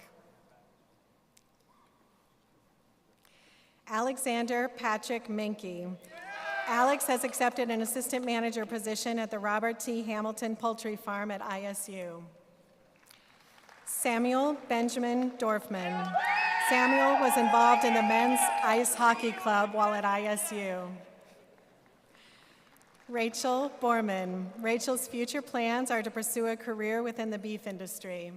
Alexander Patrick Menke. Alex has accepted an assistant manager position at the Robert T. Hamilton Poultry Farm at ISU. Samuel Benjamin Dorfman. Samuel was involved in the men's ice hockey club while at ISU. Rachel Borman. Rachel's future plans are to pursue a career within the beef industry.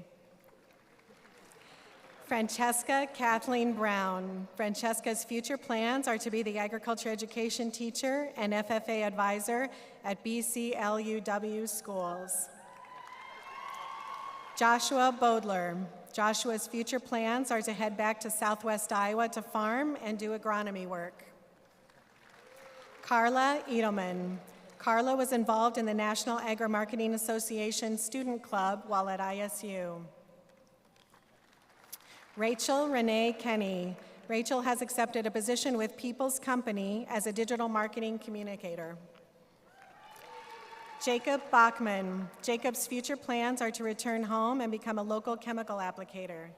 Francesca Kathleen Brown. Francesca's future plans are to be the agriculture education teacher and FFA advisor at BCLUW schools. Joshua Bodler. Joshua's future plans are to head back to Southwest Iowa to farm and do agronomy work. Carla Edelman. Carla was involved in the National Agri-Marketing Association Student Club while at ISU. Rachel Renee Kenny. Rachel has accepted a position with People's Company as a digital marketing communicator. Jacob Bachman. Jacob's future plans are to return home and become a local chemical applicator.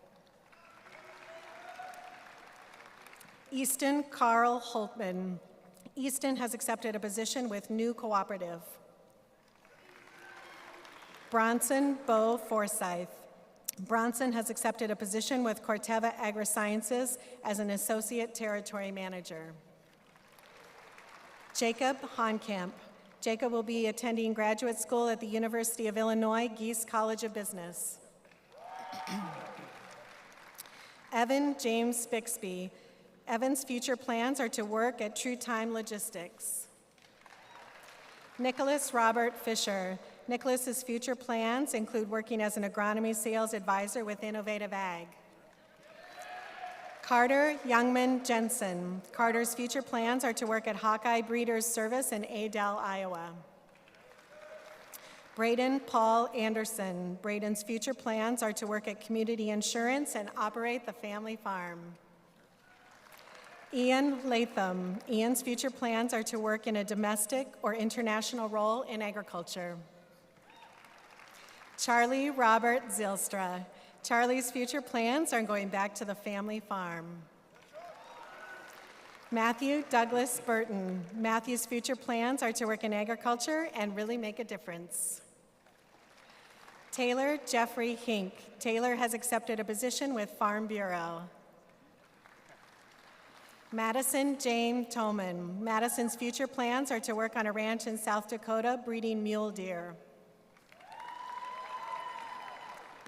Easton Carl Holtman. Easton has accepted a position with New Cooperative. Bronson Bo Forsyth. Bronson has accepted a position with Corteva Agrisciences as an associate territory manager. Jacob Honkamp. Jacob will be attending graduate school at the University of Illinois Geese College of Business. Evan James Bixby. Evan's future plans are to work at True Time Logistics. Nicholas Robert Fisher. Nicholas's future plans include working as an agronomy sales advisor with Innovative Ag. Carter Youngman Jensen. Carter's future plans are to work at Hawkeye Breeders Service in Adel, Iowa. Braden Paul Anderson. Braden's future plans are to work at Community Insurance and operate the family farm. Ian Latham. Ian's future plans are to work in a domestic or international role in agriculture. Charlie Robert Zylstra. Charlie's future plans are going back to the family farm. Matthew Douglas Burton. Matthew's future plans are to work in agriculture and really make a difference. Taylor Jeffrey Hink. Taylor has accepted a position with Farm Bureau. Madison Jane Toman. Madison's future plans are to work on a ranch in South Dakota breeding mule deer.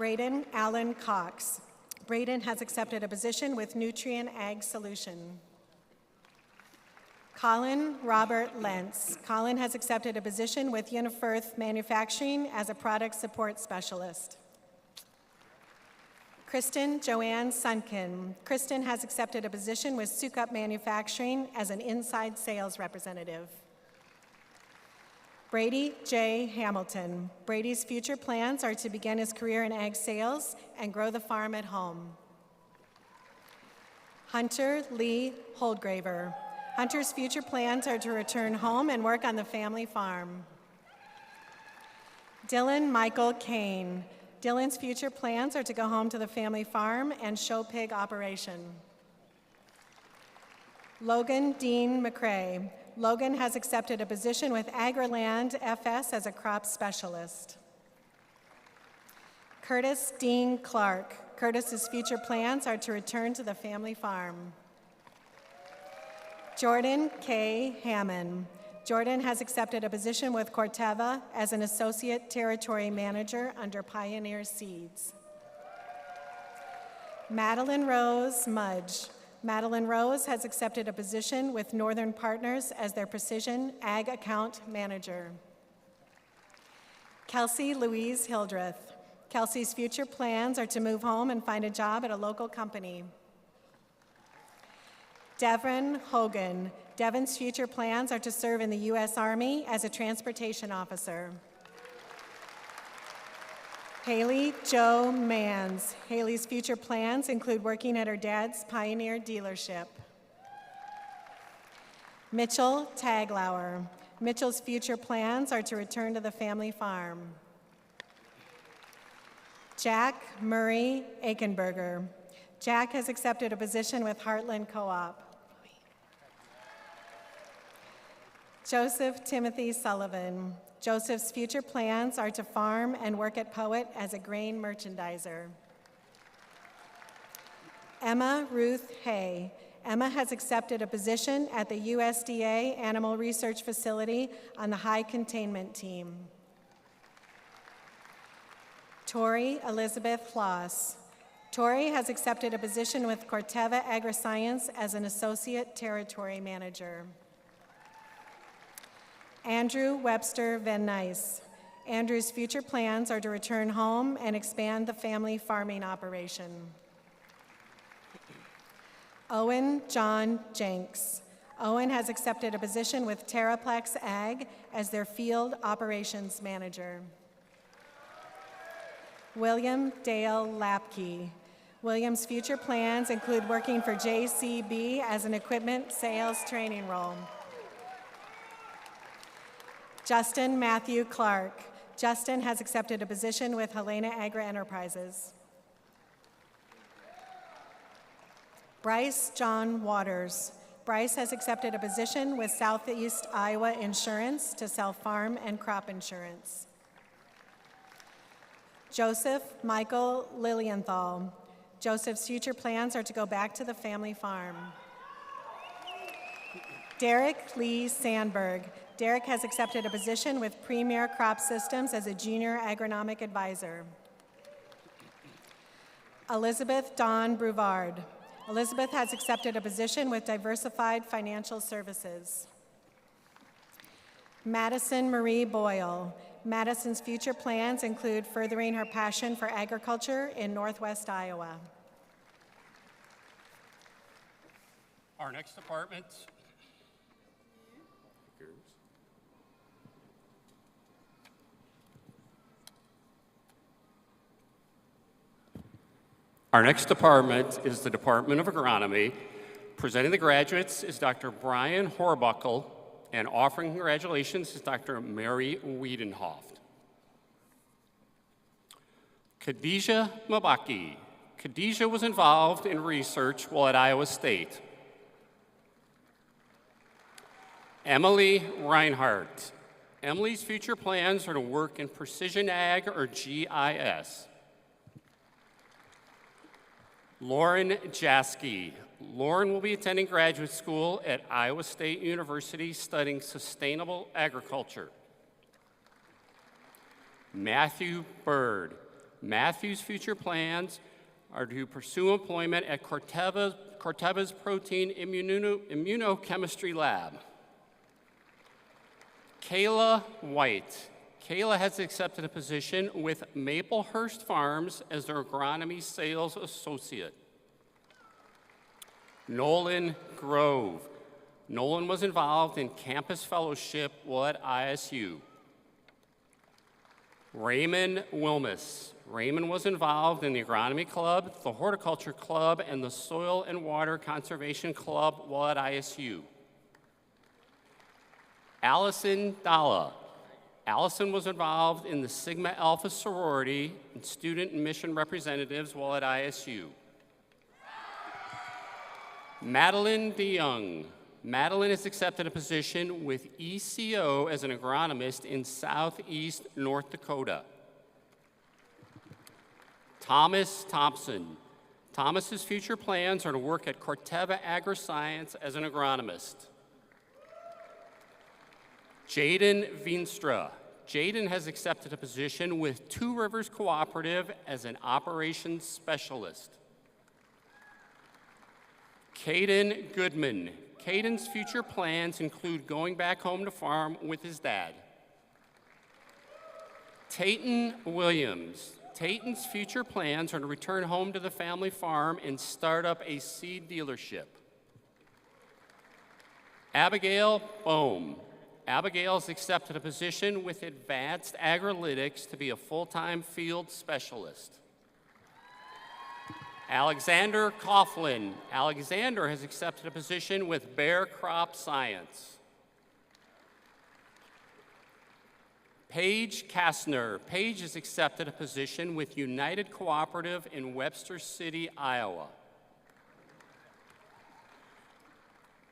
Braden Allen Cox. Braden has accepted a position with Nutrien Ag Solution. Colin Robert Lentz. Colin has accepted a position with Unifirth Manufacturing as a product support specialist. Kristen Joanne Sunken. Kristen has accepted a position with Sukup Manufacturing as an inside sales representative. Brady J. Hamilton. Brady's future plans are to begin his career in ag sales and grow the farm at home. Hunter Lee Holdgraver. Hunter's future plans are to return home and work on the family farm. Dylan Michael Kane. Dylan's future plans are to go home to the family farm and show pig operation. Logan Dean McCrae. Logan has accepted a position with AgriLand FS as a crop specialist. Curtis Dean Clark. Curtis's future plans are to return to the family farm. Jordan K. Hammond. Jordan has accepted a position with Corteva as an associate territory manager under Pioneer Seeds. Madeline Rose Mudge. Madeline Rose has accepted a position with Northern Partners as their precision ag account manager. Kelsey Louise Hildreth. Kelsey's future plans are to move home and find a job at a local company. Devin Hogan. Devin's future plans are to serve in the U.S. Army as a transportation officer. Haley Jo Mans. Haley's future plans include working at her dad's Pioneer dealership. Mitchell Taglauer. Mitchell's future plans are to return to the family farm. Jack Murray Aikenberger. Jack has accepted a position with Heartland Co-op. Joseph Timothy Sullivan. Joseph's future plans are to farm and work at Poet as a grain merchandiser. Emma Ruth Hay. Emma has accepted a position at the USDA Animal Research Facility on the high containment team. Tori Elizabeth Floss. Tori has accepted a position with Corteva Agriscience as an associate territory manager. Andrew Webster Van Nice. Andrew's future plans are to return home and expand the family farming operation. Owen John Jenks. Owen has accepted a position with Terraplex Ag as their field operations manager. William Dale Lapke. William's future plans include working for JCB as an equipment sales training role. Justin Matthew Clark. Justin has accepted a position with Helena Agri Enterprises. Bryce John Waters. Bryce has accepted a position with Southeast Iowa Insurance to sell farm and crop insurance. Joseph Michael Lilienthal. Joseph's future plans are to go back to the family farm. Derek Lee Sandberg. Derek has accepted a position with Premier Crop Systems as a junior agronomic advisor. Elizabeth Dawn Bruvard. Elizabeth has accepted a position with Diversified Financial Services. Madison Marie Boyle. Madison's future plans include furthering her passion for agriculture in Northwest Iowa. Our next department is the Department of Agronomy. Presenting the graduates is Dr. Brian Horbuckle, and offering congratulations is Dr. Mary Wiedenhoft. Khadijah Mabaki. Khadijah was involved in research while at Iowa State. Emily Reinhardt. Emily's future plans are to work in precision ag or GIS. Lauren Jaskey. Lauren will be attending graduate school at Iowa State University studying sustainable agriculture. Matthew Bird. Matthew's future plans are to pursue employment at Corteva's protein immunochemistry lab. Kayla White. Kayla has accepted a position with Maplehurst Farms as their agronomy sales associate. Nolan Grove. Nolan was involved in campus fellowship while at ISU. Raymond Wilmus. Raymond was involved in the Agronomy Club, the Horticulture Club, and the Soil and Water Conservation Club while at ISU. Allison Dalla. Allison was involved in the Sigma Alpha sorority and student and mission representatives while at ISU. Madeline DeYoung. Madeline has accepted a position with ECO as an agronomist in southeast North Dakota. Thomas Thompson. Thomas's future plans are to work at Corteva Agriscience as an agronomist. Jaden Veenstra. Jaden has accepted a position with Two Rivers Cooperative as an operations specialist. Caden Goodman. Caden's future plans include going back home to farm with his dad. Tayton Williams. Tayton's future plans are to return home to the family farm and start up a seed dealership. Abigail Bohm. Abigail has accepted a position with Advanced Agrilytics to be a full-time field specialist. Alexander Coughlin. Alexander has accepted a position with Bayer Crop Science. Paige Kastner. Paige has accepted a position with United Cooperative in Webster City, Iowa.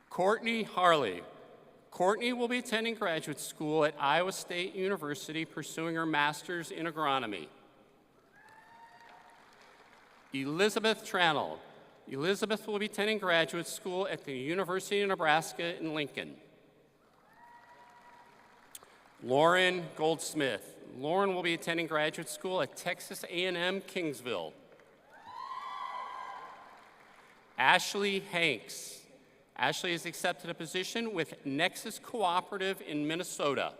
Courtney Harley. Courtney will be attending graduate school at Iowa State University pursuing her master's in agronomy. Elizabeth Tranel. Elizabeth will be attending graduate school at the University of Nebraska in Lincoln. Lauren Goldsmith. Lauren will be attending graduate school at Texas A&M Kingsville. Ashley Hanks. Ashley has accepted a position with Nexus Cooperative in Minnesota.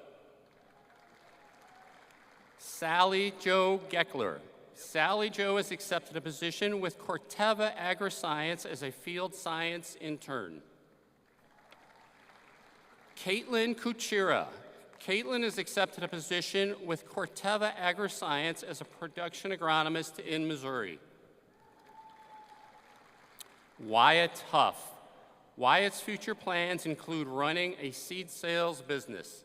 Sally Jo Geckler. Sally Jo has accepted a position with Corteva Agriscience as a field science intern. Caitlin Kuchera. Caitlin has accepted a position with Corteva Agriscience as a production agronomist in Missouri. Wyatt Huff. Wyatt's future plans include running a seed sales business.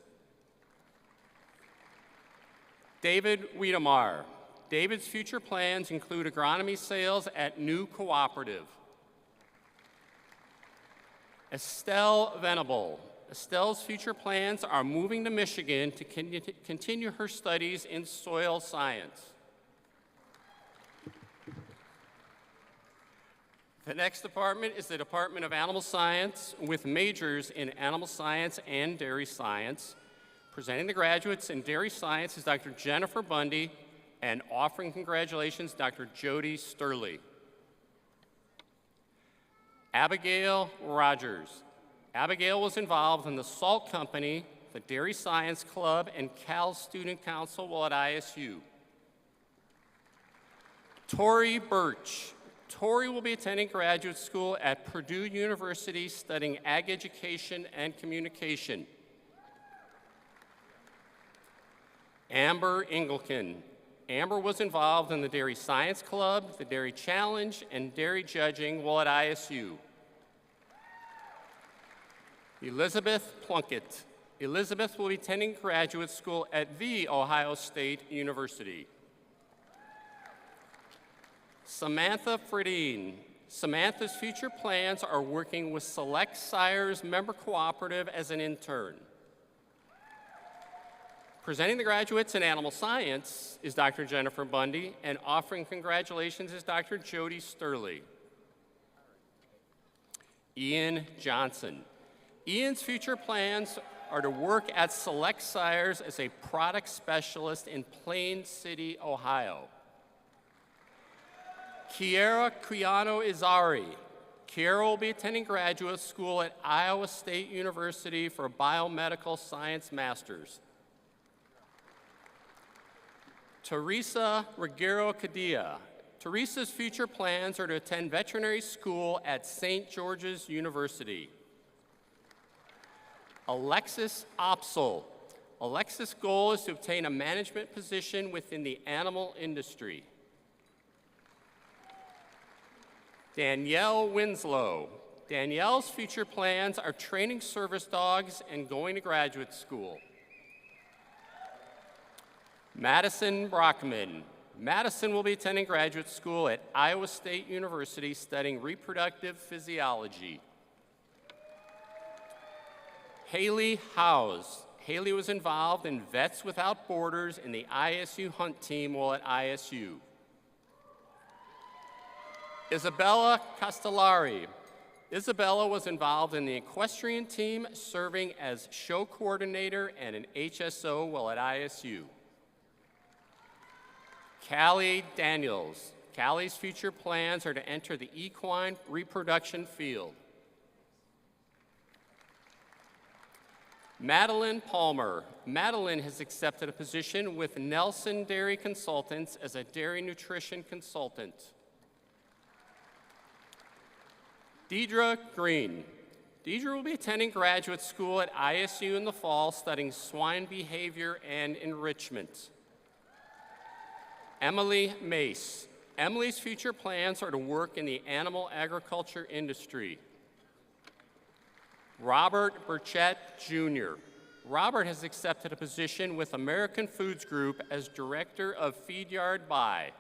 David Wiedemar. David's future plans include agronomy sales at New Cooperative. Estelle Venable. Estelle's future plans are moving to Michigan to continue her studies in soil science. The next department is the Department of Animal Science with majors in Animal Science and Dairy Science. Presenting the graduates in Dairy Science is Dr. Jennifer Bundy, and offering congratulations, Dr. Jody Sturley. Abigail Rogers. Abigail was involved in the Salt Company, the Dairy Science Club, and Cal Student Council while at ISU. Tori Birch. Tori will be attending graduate school at Purdue University studying ag education and communication. Amber Engelken. Amber was involved in the Dairy Science Club, the Dairy Challenge, and dairy judging while at ISU. Elizabeth Plunkett. Elizabeth will be attending graduate school at The Ohio State University. Samantha Fredine. Samantha's future plans are working with Select Sires Member Cooperative as an intern. Presenting the graduates in Animal Science is Dr. Jennifer Bundy, and offering congratulations is Dr. Jody Sturley. Ian Johnson. Ian's future plans are to work at Select Sires as a product specialist in Plain City, Ohio. Kiera Cuyano Izari. Kiera will be attending graduate school at Iowa State University for a biomedical science master's. Teresa Ruggiero Cadilla. Teresa's future plans are to attend veterinary school at St. George's University. Alexis Opsel. Alexis' goal is to obtain a management position within the animal industry. Danielle Winslow. Danielle's future plans are training service dogs and going to graduate school. Madison Brockman. Madison will be attending graduate school at Iowa State University studying reproductive physiology. Haley Howes. Haley was involved in Vets Without Borders in the ISU Hunt team while at ISU. Isabella Castellari. Isabella was involved in the equestrian team, serving as show coordinator and an HSO while at ISU. Callie Daniels. Callie's future plans are to enter the equine reproduction field. Madeline Palmer. Madeline has accepted a position with Nelson Dairy Consultants as a dairy nutrition consultant. Deidre Green. Deidre will be attending graduate school at ISU in the fall, studying swine behavior and enrichment. Emily Mace. Emily's future plans are to work in the animal agriculture industry. Robert Burchett Jr. Robert has accepted a position with American Foods Group as Director of Feed Yard Buy.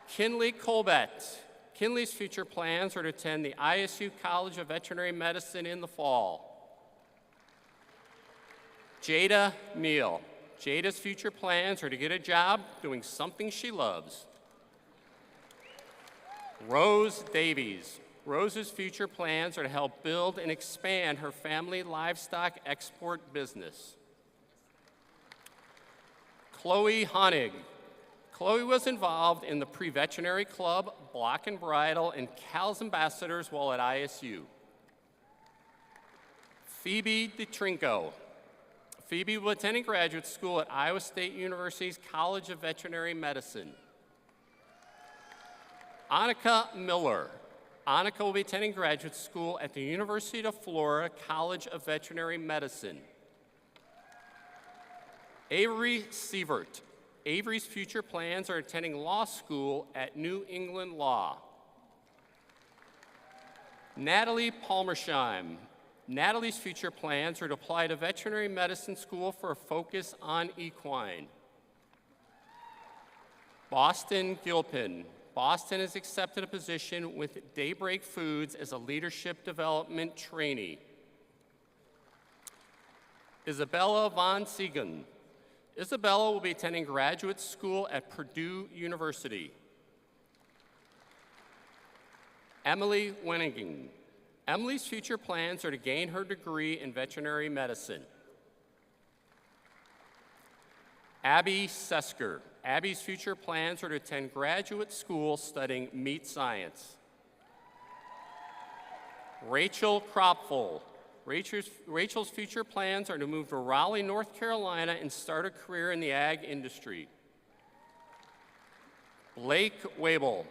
Kinley Colbett. Kinley's future plans are to attend the ISU College of Veterinary Medicine in the fall. Jada Neal. Jada's future plans are to get a job doing something she loves. Rose Davies. Rose's future plans are to help build and expand her family livestock export business. Chloe Honig. Chloe was involved in the Pre-Veterinary Club, Block and Bridle, and Cal's Ambassadors while at ISU. Phoebe DeTrinco. Phoebe will attend graduate school at Iowa State University's College of Veterinary Medicine. Annika Miller. Annika will be attending graduate school at the University of Florida College of Veterinary Medicine. Avery Sievert. Avery's future plans are attending law school at New England Law. Natalie Palmersheim. Natalie's future plans are to apply to veterinary medicine school for a focus on equine. Boston Gilpin. Boston has accepted a position with Daybreak Foods as a leadership development trainee. Isabella Von Siegen. Isabella will be attending graduate school at Purdue University. Emily Wenningen. Emily's future plans are to gain her degree in veterinary medicine. Abby Sesker. Abby's future plans are to attend graduate school studying meat science. Rachel Kropfel. Rachel's future plans are to move to Raleigh, North Carolina and start a career in the ag industry. Blake Wabel.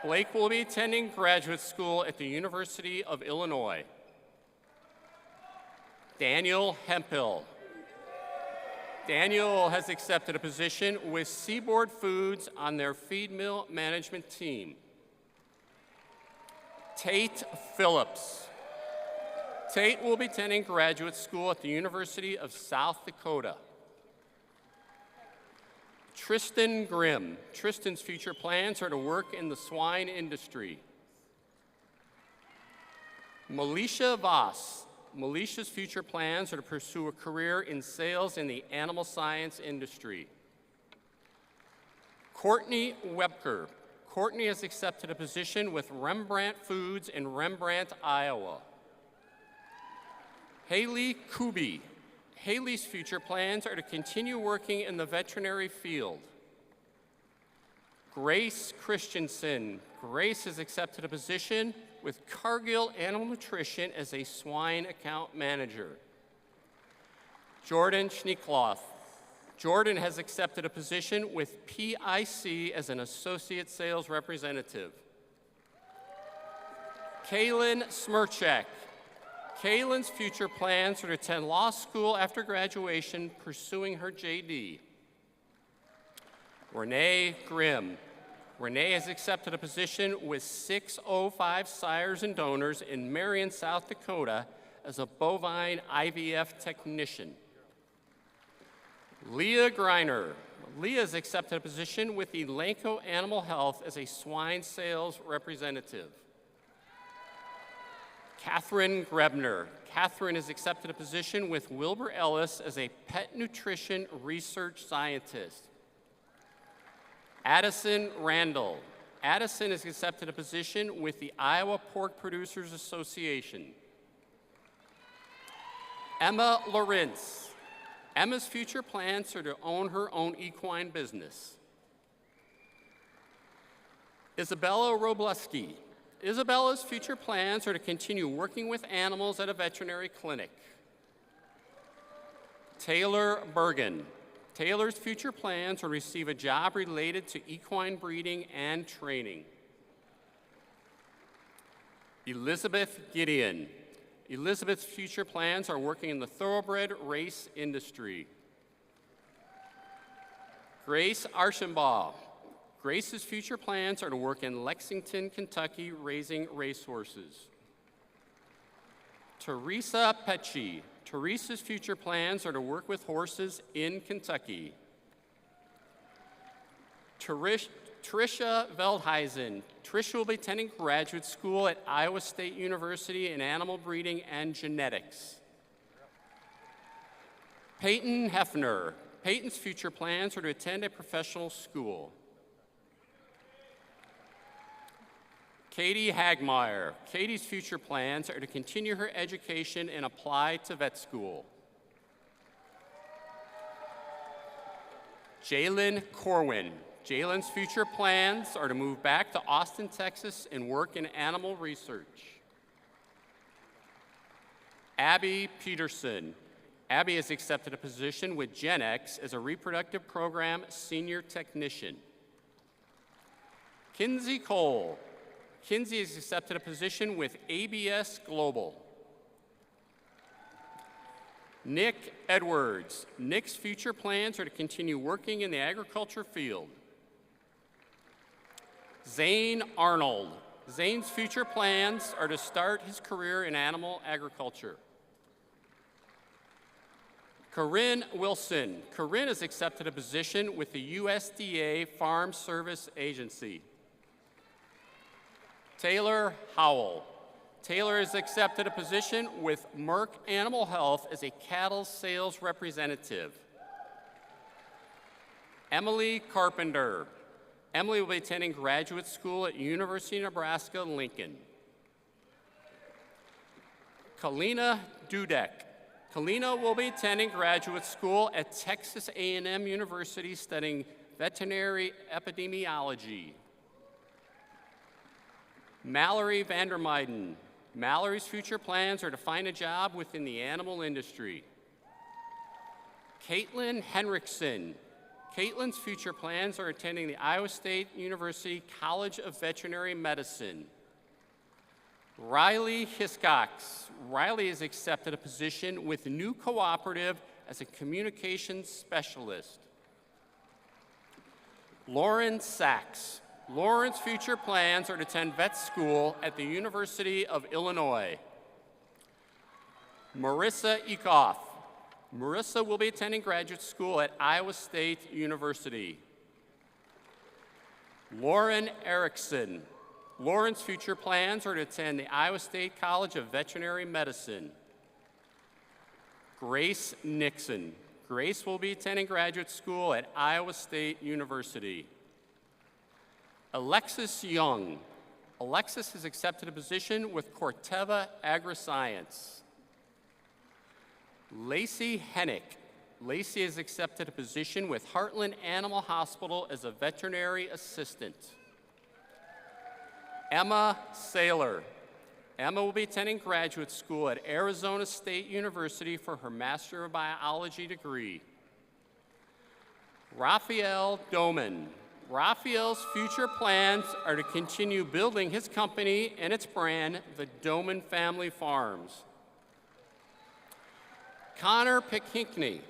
Blake will be attending graduate school at the University of Illinois. Daniel Hemphill. Daniel has accepted a position with Seaboard Foods on their feed mill management team. Tate Phillips. Tate will be attending graduate school at the University of South Dakota. Tristan Grimm. Tristan's future plans are to work in the swine industry. Melisha Voss. Melisha's future plans are to pursue a career in sales in the animal science industry. Courtney Webker. Courtney has accepted a position with Rembrandt Foods in Rembrandt, Iowa. Haley Kuby. Haley's future plans are to continue working in the veterinary field. Grace Christensen. Grace has accepted a position with Cargill Animal Nutrition as a swine account manager. Jordan Schneekloth. Jordan has accepted a position with PIC as an associate sales representative. Kaylin Smirchek. Kaylin's future plans are to attend law school after graduation, pursuing her JD. Renee Grimm. Renee has accepted a position with 605 Sires and Donors in Marion, South Dakota as a bovine IVF technician. Leah Greiner. Leah has accepted a position with Elanco Animal Health as a swine sales representative. Catherine Grebner. Catherine has accepted a position with Wilbur Ellis as a pet nutrition research scientist. Addison Randall. Addison has accepted a position with the Iowa Pork Producers Association. Emma Lawrence. Emma's future plans are to own her own equine business. Isabella Robleski. Isabella's future plans are to continue working with animals at a veterinary clinic. Taylor Bergen. Taylor's future plans are to receive a job related to equine breeding and training. Elizabeth Gideon. Elizabeth's future plans are working in the thoroughbred race industry. Grace Archambault. Grace's future plans are to work in Lexington, Kentucky, raising racehorses. Teresa Pecci. Teresa's future plans are to work with horses in Kentucky. Tricia Veldhuizen. Tricia will be attending graduate school at Iowa State University in animal breeding and genetics. Peyton Hefner. Peyton's future plans are to attend a professional school. Katie Hagmeyer. Katie's future plans are to continue her education and apply to vet school. Jalen Corwin. Jalen's future plans are to move back to Austin, Texas and work in animal research. Abby Peterson. Abby has accepted a position with GenX as a reproductive program senior technician. Kinsey Cole. Kinsey has accepted a position with ABS Global. Nick Edwards. Nick's future plans are to continue working in the agriculture field. Zane Arnold. Zane's future plans are to start his career in animal agriculture. Corinne Wilson. Corinne has accepted a position with the USDA Farm Service Agency. Taylor Howell. Taylor has accepted a position with Merck Animal Health as a cattle sales representative. Emily Carpenter. Emily will be attending graduate school at University of Nebraska-Lincoln. Kalina Dudek. Kalina will be attending graduate school at Texas A&M University studying veterinary epidemiology. Mallory Vandermeiden. Mallory's future plans are to find a job within the animal industry. Caitlin Henriksen. Caitlin's future plans are attending the Iowa State University College of Veterinary Medicine. Riley Hiscox. Riley has accepted a position with New Cooperative as a communications specialist. Lauren Sachs. Lauren's future plans are to attend vet school at the University of Illinois. Marissa Ecoff. Marissa will be attending graduate school at Iowa State University. Lauren Erickson. Lauren's future plans are to attend the Iowa State College of Veterinary Medicine. Grace Nixon. Grace will be attending graduate school at Iowa State University. Alexis Young. Alexis has accepted a position with Corteva Agriscience. Lacey Hennick. Lacey has accepted a position with Heartland Animal Hospital as a veterinary assistant. Emma Saylor. Emma will be attending graduate school at Arizona State University for her Master of Biology degree. Raphael Doman. Raphael's future plans are to continue building his company and its brand, the Doman Family Farms. Connor Pickhinkney.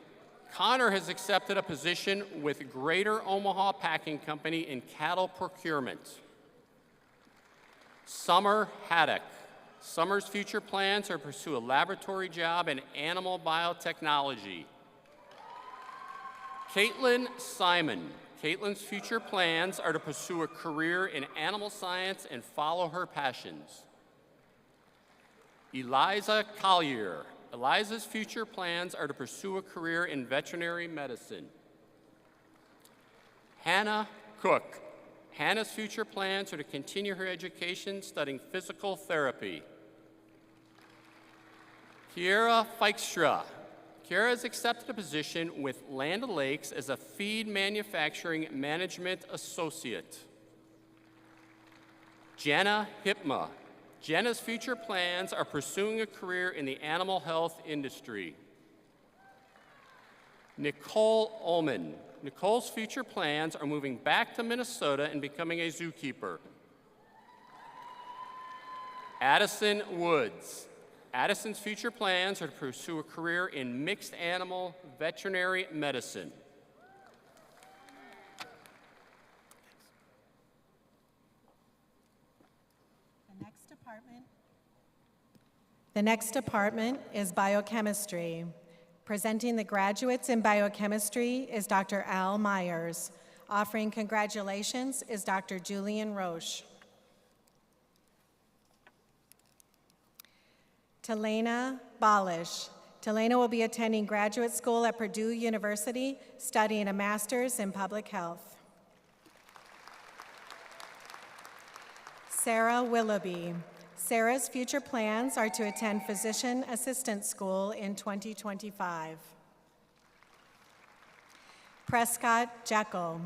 Connor has accepted a position with Greater Omaha Packing Company in cattle procurement. Summer Haddock. Summer's future plans are to pursue a laboratory job in animal biotechnology. Caitlin Simon. Caitlin's future plans are to pursue a career in animal science and follow her passions. Eliza Collier. Eliza's future plans are to pursue a career in veterinary medicine. Hannah Cook. Hannah's future plans are to continue her education studying physical therapy. Kiera Feikstra. Kiera has accepted a position with Land O'Lakes as a feed manufacturing management associate. Jenna Hipma. Jenna's future plans are pursuing a career in the animal health industry. Nicole Ullman. Nicole's future plans are moving back to Minnesota and becoming a zookeeper. Addison Woods. Addison's future plans are to pursue a career in mixed animal veterinary medicine. The next department is biochemistry. Presenting the graduates in biochemistry is Dr. Al Myers. Offering congratulations is Dr. Julian Roche. Talena Balish. Talena will be attending graduate school at Purdue University, studying a master's in public health. Sarah Willoughby. Sarah's future plans are to attend physician assistant school in 2025. Prescott Jekyll.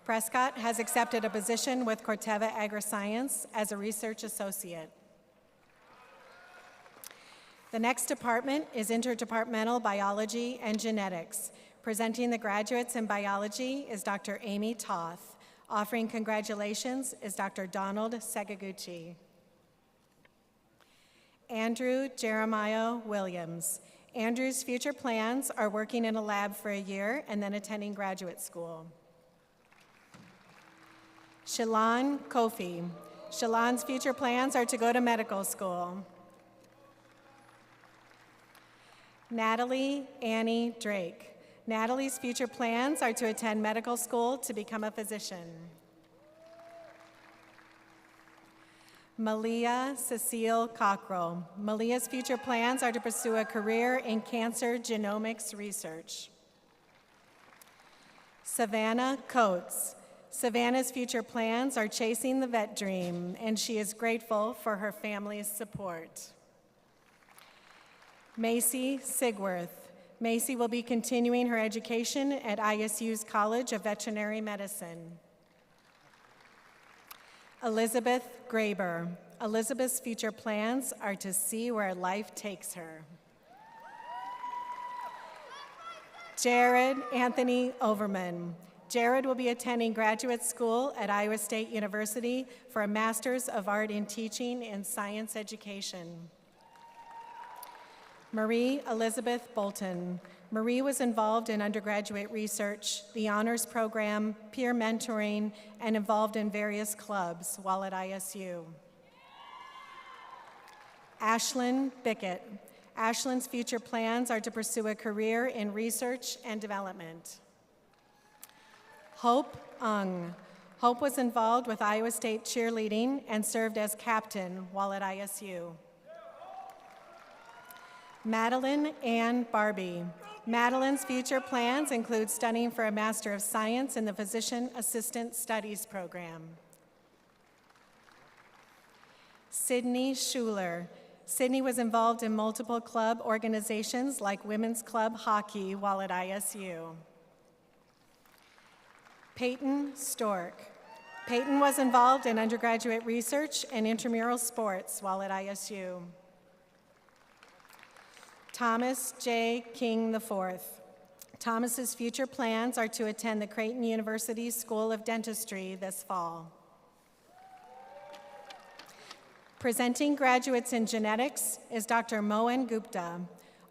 Prescott has accepted a position with Corteva Agriscience as a research associate. The next department is interdepartmental biology and genetics. Presenting the graduates in biology is Dr. Amy Toth. Offering congratulations is Dr. Donald Segaguchi. Andrew Jeremiah Williams. Andrew's future plans are working in a lab for a year and then attending graduate school. Shalon Kofi. Shalon's future plans are to go to medical school. Natalie Annie Drake. Natalie's future plans are to attend medical school to become a physician. Malia Cecile Cockrell. Malia's future plans are to pursue a career in cancer genomics research. Savannah Coates. Savannah's future plans are chasing the vet dream, and she is grateful for her family's support. Macy Sigworth. Macy will be continuing her education at ISU's College of Veterinary Medicine. Elizabeth Graber. Elizabeth's future plans are to see where life takes her. Jared Anthony Overman. Jared will be attending graduate school at Iowa State University for a Master's of Art in Teaching and Science Education. Marie Elizabeth Bolton. Marie was involved in undergraduate research, the honors program, peer mentoring, and involved in various clubs while at ISU. Ashlyn Bickett. Ashlyn's future plans are to pursue a career in research and development. Hope Ung. Hope was involved with Iowa State cheerleading and served as captain while at ISU. Madeline Ann Barbie. Madeline's future plans include studying for a Master of Science in the Physician Assistant Studies program. Sydney Schuler. Sydney was involved in multiple club organizations like Women's Club Hockey while at ISU. Peyton Stork. Peyton was involved in undergraduate research and intramural sports while at ISU. Thomas J. King IV. Thomas's future plans are to attend the Creighton University School of Dentistry this fall. Presenting graduates in genetics is Dr. Mohan Gupta.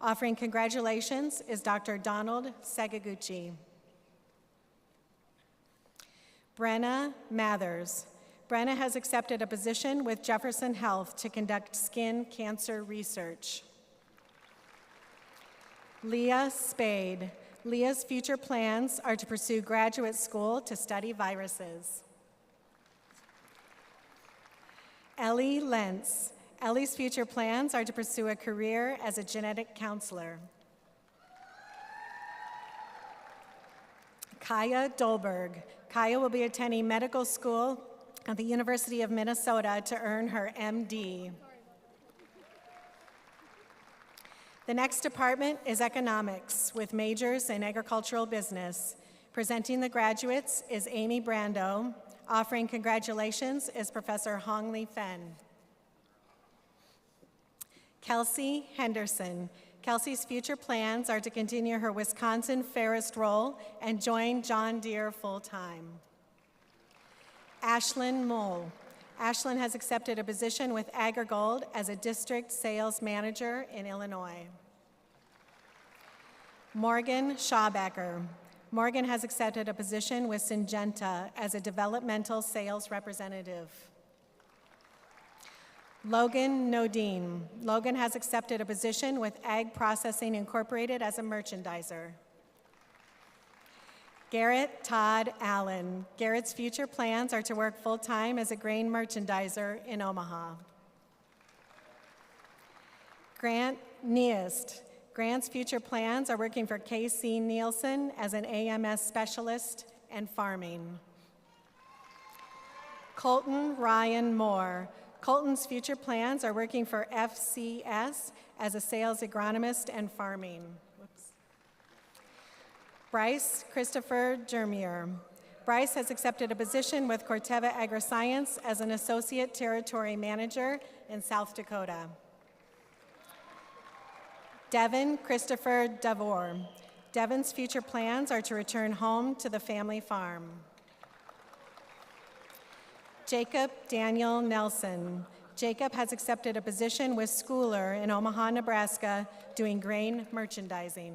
Offering congratulations is Dr. Donald Segaguchi. Brenna Mathers. Brenna has accepted a position with Jefferson Health to conduct skin cancer research. Leah Spade. Leah's future plans are to pursue graduate school to study viruses. Ellie Lentz. Ellie's future plans are to pursue a career as a genetic counselor. Kaya Dolberg. Kaya will be attending medical school at the University of Minnesota to earn her MD. The next department is economics, with majors in agricultural business. Presenting the graduates is Amy Brando. Offering congratulations is Professor Hong Li Fen. Kelsey Henderson. Kelsey's future plans are to continue her Wisconsin Ferris role and join John Deere full-time. Ashlyn Moll. Ashlyn has accepted a position with AgriGold as a district sales manager in Illinois. Morgan Schaubacker. Morgan has accepted a position with Syngenta as a developmental sales representative. Logan Nodine. Logan has accepted a position with Ag Processing Incorporated as a merchandiser. Garrett Todd Allen. Garrett's future plans are to work full-time as a grain merchandiser in Omaha. Grant Neist. Grant's future plans are working for KC Nielsen as an AMS specialist and farming. Colton Ryan Moore. Colton's future plans are working for FCS as a sales agronomist and farming. Whoops. Bryce Christopher Jermier. Bryce has accepted a position with Corteva Agriscience as an associate territory manager in South Dakota. Devin Christopher Davor. Devin's future plans are to return home to the family farm. Jacob Daniel Nelson. Jacob has accepted a position with Schooler in Omaha, Nebraska, doing grain merchandising.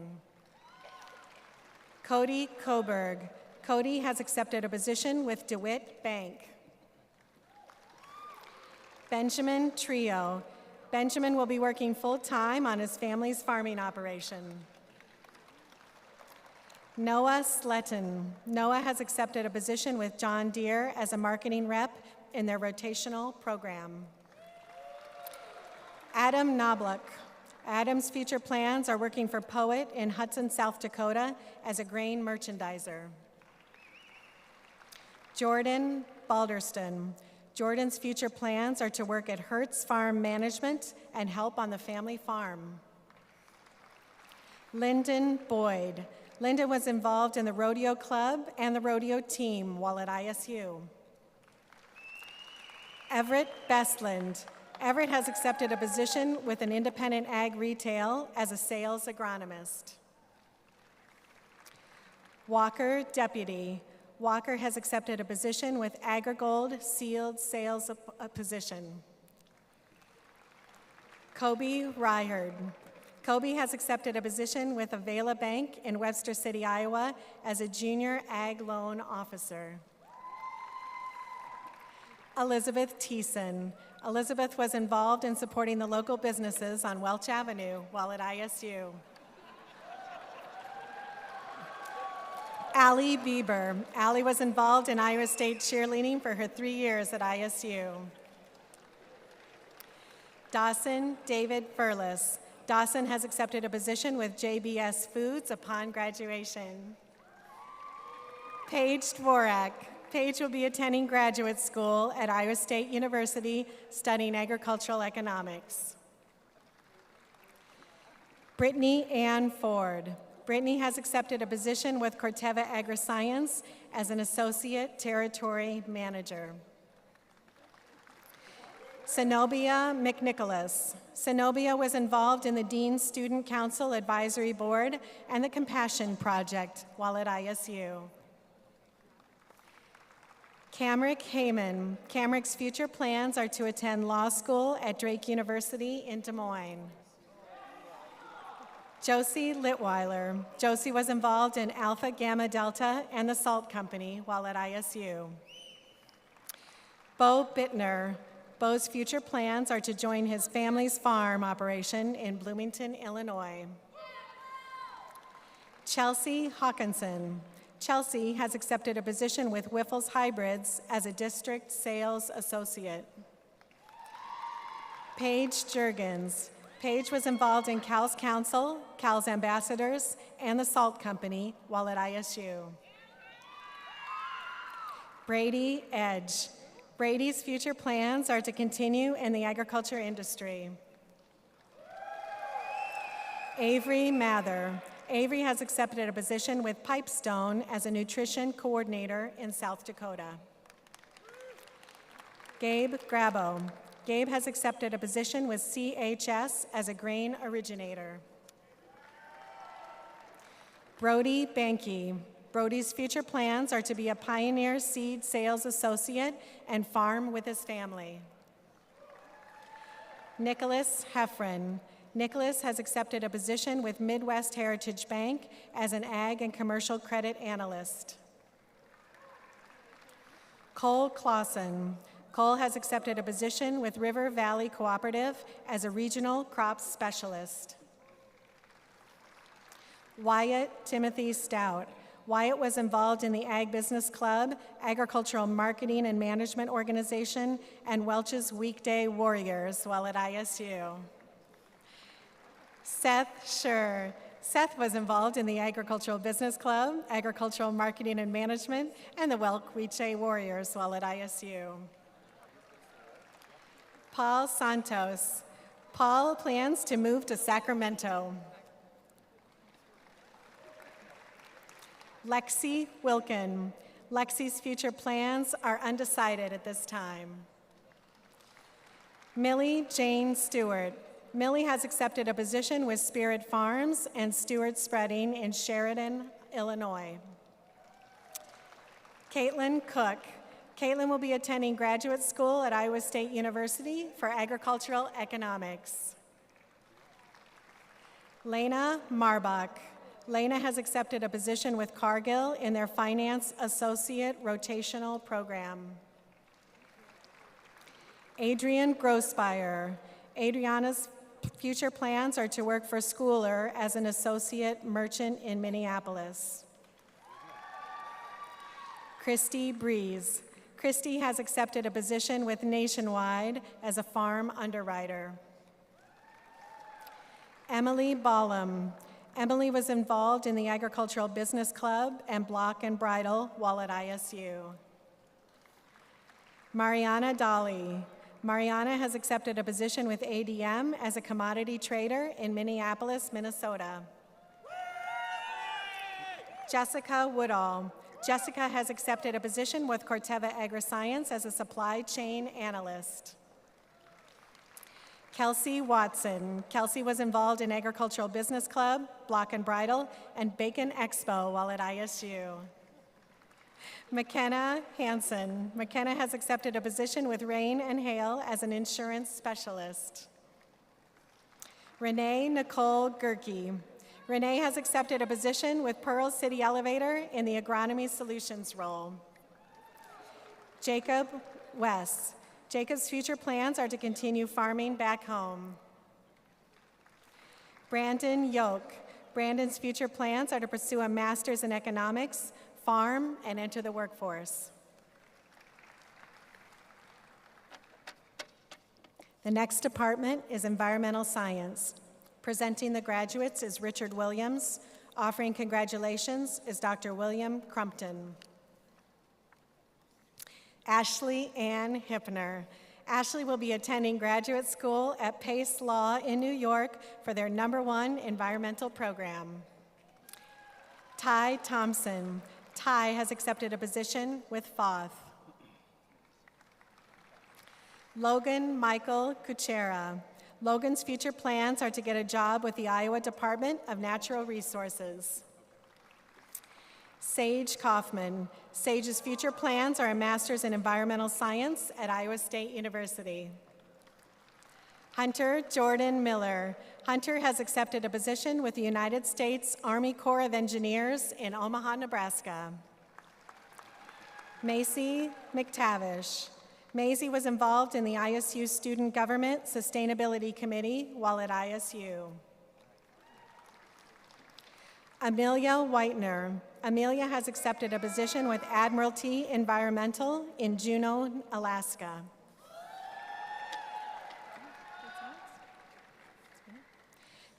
Cody Coburg. Cody has accepted a position with DeWitt Bank. Benjamin Trio. Benjamin will be working full-time on his family's farming operation. Noah Sletton. Noah has accepted a position with John Deere as a marketing rep in their rotational program. Adam Knobloch. Adam's future plans are working for Poet in Hudson, South Dakota as a grain merchandiser. Jordan Balderston. Jordan's future plans are to work at Hertz Farm Management and help on the family farm. Lyndon Boyd. Lyndon was involved in the rodeo club and the rodeo team while at ISU. Everett Bestland. Everett has accepted a position with an independent ag retail as a sales agronomist. Walker Deputy. Walker has accepted a position with AgriGold sealed sales position. Kobe Ryhard. Kobe has accepted a position with Avela Bank in Webster City, Iowa as a junior ag loan officer. Elizabeth Thiessen. Elizabeth was involved in supporting the local businesses on Welch Avenue while at ISU. Allie Bieber. Allie was involved in Iowa State cheerleading for her 3 years at ISU. Dawson David Furless. Dawson has accepted a position with JBS Foods upon graduation. Paige Dvorak. Paige will be attending graduate school at Iowa State University studying agricultural economics. Brittany Ann Ford. Brittany has accepted a position with Corteva Agriscience as an associate territory manager. Zenobia McNicholas. Zenobia was involved in the Dean Student Council Advisory Board and the Compassion Project while at ISU. Camrick Heyman. Camrick's future plans are to attend law school at Drake University in Des Moines. Josie Litweiler. Josie was involved in Alpha Gamma Delta and the Salt Company while at ISU. Bo Bittner. Bo's future plans are to join his family's farm operation in Bloomington, Illinois. Chelsea Hawkinson. Chelsea has accepted a position with Wiffles Hybrids as a district sales associate. Paige Jurgens. Paige was involved in Cal's Council, Cal's Ambassadors, and the Salt Company while at ISU. Brady Edge. Brady's future plans are to continue in the agriculture industry. Avery Mather. Avery has accepted a position with Pipestone as a nutrition coordinator in South Dakota. Gabe Grabo. Gabe has accepted a position with CHS as a grain originator. Brody Banky. Brody's future plans are to be a Pioneer Seed Sales Associate and farm with his family. Nicholas Heffron. Nicholas has accepted a position with Midwest Heritage Bank as an ag and commercial credit analyst. Cole Clausen. Cole has accepted a position with River Valley Cooperative as a regional crops specialist. Wyatt Timothy Stout. Wyatt was involved in the Ag Business Club, Agricultural Marketing and Management Organization, and Welch's Weekday Warriors while at ISU. Seth Scher. Seth was involved in the Agricultural Business Club, Agricultural Marketing and Management, and the Welch Weekday Warriors while at ISU. Paul Santos. Paul plans to move to Sacramento. Lexi Wilkin. Lexi's future plans are undecided at this time. Millie Jane Stewart. Millie has accepted a position with Spirit Farms and Stewart Spreading in Sheridan, Illinois. Caitlin Cook. Caitlin will be attending graduate school at Iowa State University for agricultural economics. Lena Marbach. Lena has accepted a position with Cargill in their Finance Associate Rotational Program. Adrian Grossbeyer. Adriana's future plans are to work for Schooler as an associate merchant in Minneapolis. Christy Breeze. Christy has accepted a position with Nationwide as a farm underwriter. Emily Ballum. Emily was involved in the Agricultural Business Club and Block and Bridle while at ISU. Mariana Dolly. Mariana has accepted a position with ADM as a commodity trader in Minneapolis, Minnesota. Jessica Woodall. Jessica has accepted a position with Corteva AgriScience as a supply chain analyst. Kelsey Watson. Kelsey was involved in Agricultural Business Club, Block and Bridle, and Bacon Expo while at ISU. McKenna Hansen. McKenna has accepted a position with Rain and Hail as an insurance specialist. Renee Nicole Gerke. Renee has accepted a position with Pearl City Elevator in the Agronomy Solutions role. Jacob West. Jacob's future plans are to continue farming back home. Brandon Yoke. Brandon's future plans are to pursue a master's in economics, farm, and enter the workforce. The next department is environmental science. Presenting the graduates is Richard Williams. Offering congratulations is Dr. William Crumpton. Ashley Ann Hippner. Ashley will be attending graduate school at Pace Law in New York for their #1 environmental program. Ty Thompson. Ty has accepted a position with FOTH. Logan Michael Kuchera. Logan's future plans are to get a job with the Iowa Department of Natural Resources. Sage Kaufman. Sage's future plans are a master's in environmental science at Iowa State University. Hunter Jordan Miller. Hunter has accepted a position with the United States Army Corps of Engineers in Omaha, Nebraska. Macy McTavish. Maisie was involved in the ISU Student Government Sustainability Committee while at ISU. Amelia Whitener. Amelia has accepted a position with Admiralty Environmental in Juneau, Alaska.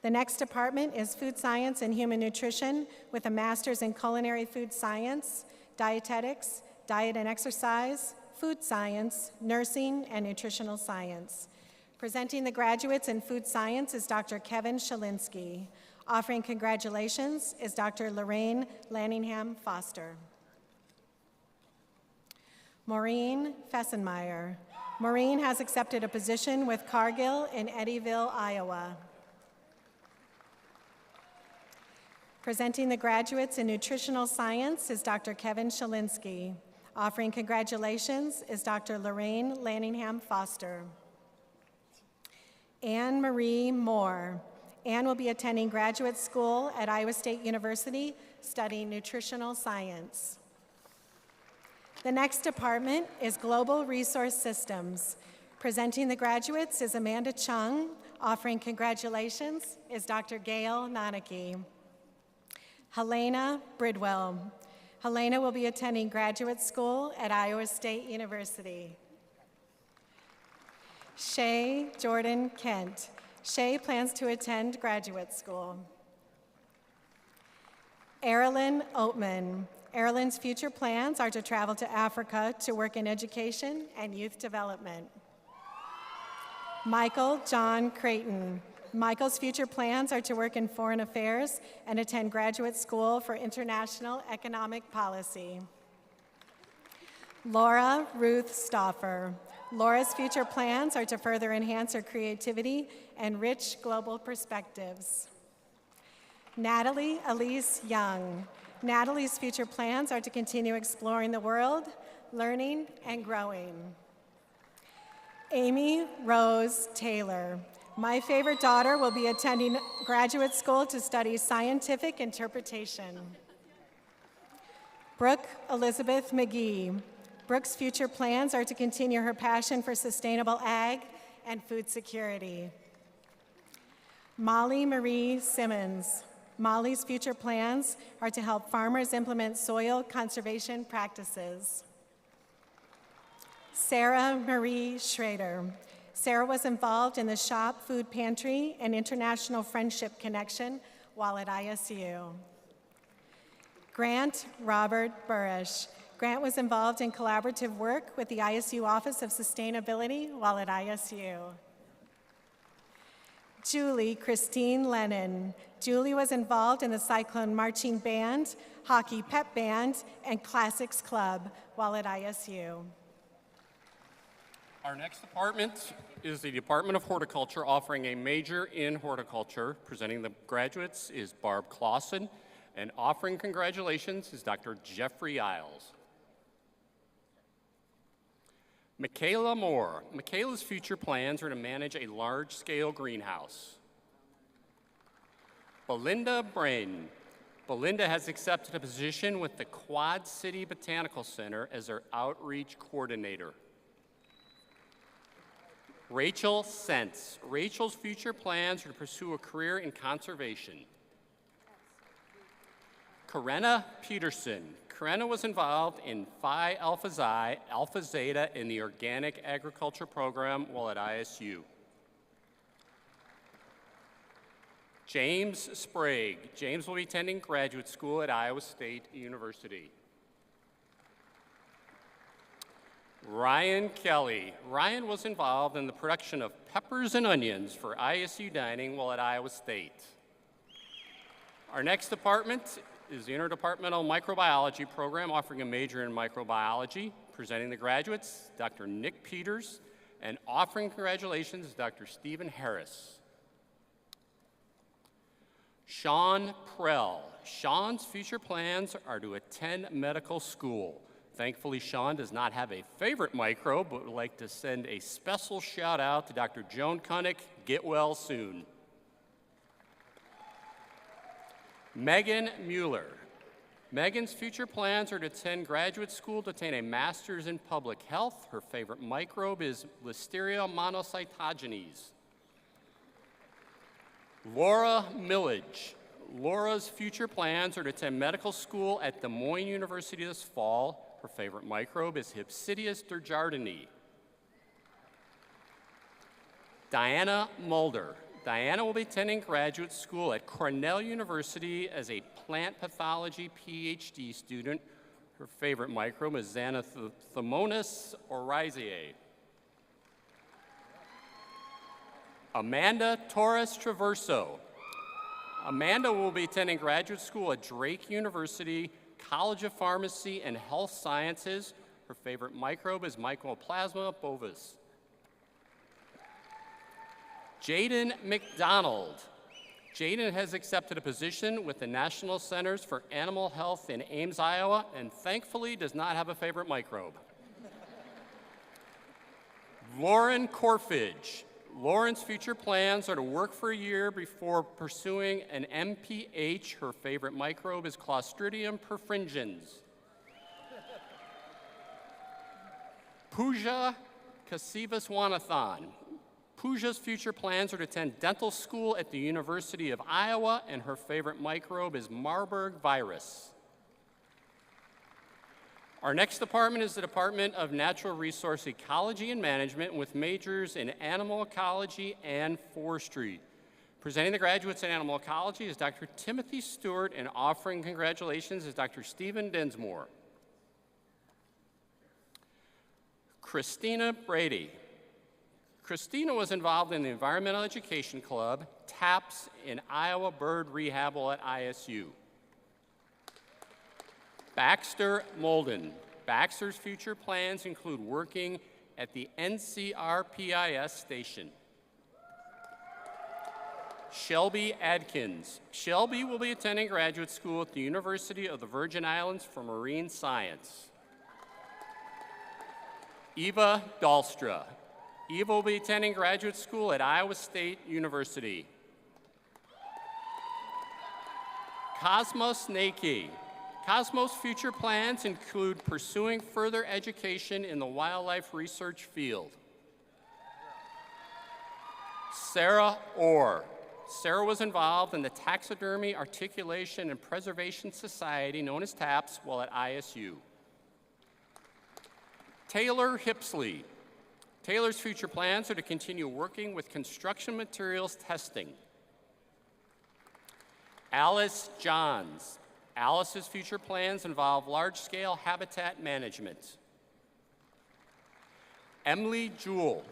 The next department is Food Science and Human Nutrition with a master's in Culinary Food Science, Dietetics, Diet and Exercise, Food Science, Nursing, and Nutritional Science. Presenting the graduates in Food Science is Dr. Kevin Shalinsky. Offering congratulations is Dr. Lorraine Lanningham Foster. Maureen Fessenmeyer. Maureen has accepted a position with Cargill in Eddyville, Iowa. Presenting the graduates in Nutritional Science is Dr. Kevin Shalinsky. Offering congratulations is Dr. Lorraine Lanningham Foster. Anne Marie Moore. Anne will be attending graduate school at Iowa State University studying nutritional science. The next department is Global Resource Systems. Presenting the graduates is Amanda Chung. Offering congratulations is Dr. Gail Noneke. Helena Bridwell. Helena will be attending graduate school at Iowa State University. Shay Jordan Kent. Shay plans to attend graduate school. Erilyn Oatman. Erilyn's future plans are to travel to Africa to work in education and youth development. Michael John Creighton. Michael's future plans are to work in foreign affairs and attend graduate school for international economic policy. Laura Ruth Stauffer. Laura's future plans are to further enhance her creativity and rich global perspectives. Natalie Elise Young. Natalie's future plans are to continue exploring the world, learning, and growing. Amy Rose Taylor. My favorite daughter will be attending graduate school to study scientific interpretation. Brooke Elizabeth McGee. Brooke's future plans are to continue her passion for sustainable ag and food security. Molly Marie Simmons. Molly's future plans are to help farmers implement soil conservation practices. Sarah Marie Schrader. Sarah was involved in the Shop Food Pantry and International Friendship Connection while at ISU. Grant Robert Burish. Grant was involved in collaborative work with the ISU Office of Sustainability while at ISU. Julie Christine Lennon. Julie was involved in the Cyclone Marching Band, Hockey Pep Band, and Classics Club while at ISU. Our next department is the Department of Horticulture, offering a major in horticulture. Presenting the graduates is Barb Clausen, and offering congratulations is Dr. Jeffrey Isles. Michaela Moore. Michaela's future plans are to manage a large-scale greenhouse. Belinda Brain. Belinda has accepted a position with the Quad City Botanical Center as their outreach coordinator. Rachel Sentz. Rachel's future plans are to pursue a career in conservation. Karenna Peterson. Karenna was involved in Phi Alpha Xi, Alpha Zeta in the Organic Agriculture program while at ISU. James Sprague. James will be attending graduate school at Iowa State University. Ryan Kelly. Ryan was involved in the production of peppers and onions for ISU dining while at Iowa State. Our next department is the Interdepartmental Microbiology program, offering a major in microbiology. Presenting the graduates, Dr. Nick Peters, and offering congratulations is Dr. Stephen Harris. Sean Prell. Sean's future plans are to attend medical school. Thankfully, Sean does not have a favorite microbe, but would like to send a special shout out to Dr. Joan Kunnick. Get well soon. Megan Mueller. Megan's future plans are to attend graduate school to attain a master's in public health. Her favorite microbe is Listeria monocytogenes. Laura Millage. Laura's future plans are to attend medical school at Des Moines University this fall. Her favorite microbe is Hepsidius durjardini. Diana Mulder. Diana will be attending graduate school at Cornell University as a plant pathology PhD student. Her favorite microbe is Xanthothermonas oryzae. Amanda Torres Traverso. Amanda will be attending graduate school at Drake University, College of Pharmacy and Health Sciences. Her favorite microbe is Mycoplasma bovis. Jaden McDonald. Jaden has accepted a position with the National Centers for Animal Health in Ames, Iowa, and thankfully does not have a favorite microbe. Lauren Corfidge. Lauren's future plans are to work for a year before pursuing an MPH. Her favorite microbe is Clostridium perfringens. Pooja Kasivaswanathan. Pooja's future plans are to attend dental school at the University of Iowa, and her favorite microbe is Marburg virus. Our next department is the Department of Natural Resource Ecology and Management with majors in animal ecology and forestry. Presenting the graduates in animal ecology is Dr. Timothy Stewart, and offering congratulations is Dr. Stephen Dinsmore. Christina Brady. Christina was involved in the Environmental Education Club, TAPS, in Iowa Bird Rehable at ISU. Baxter Molden. Baxter's future plans include working at the NCRPIS station. Shelby Adkins. Shelby will be attending graduate school at the University of the Virgin Islands for Marine Science. Eva Dahlstra. Eva will be attending graduate school at Iowa State University. Cosmos Naki. Cosmos' future plans include pursuing further education in the wildlife research field. Sarah Orr. Sarah was involved in the Taxidermy, Articulation, and Preservation Society, known as TAPS, while at ISU. Taylor Hipsley. Taylor's future plans are to continue working with construction materials testing. Alice Johns. Alice's future plans involve large-scale habitat management. Emily Jewell.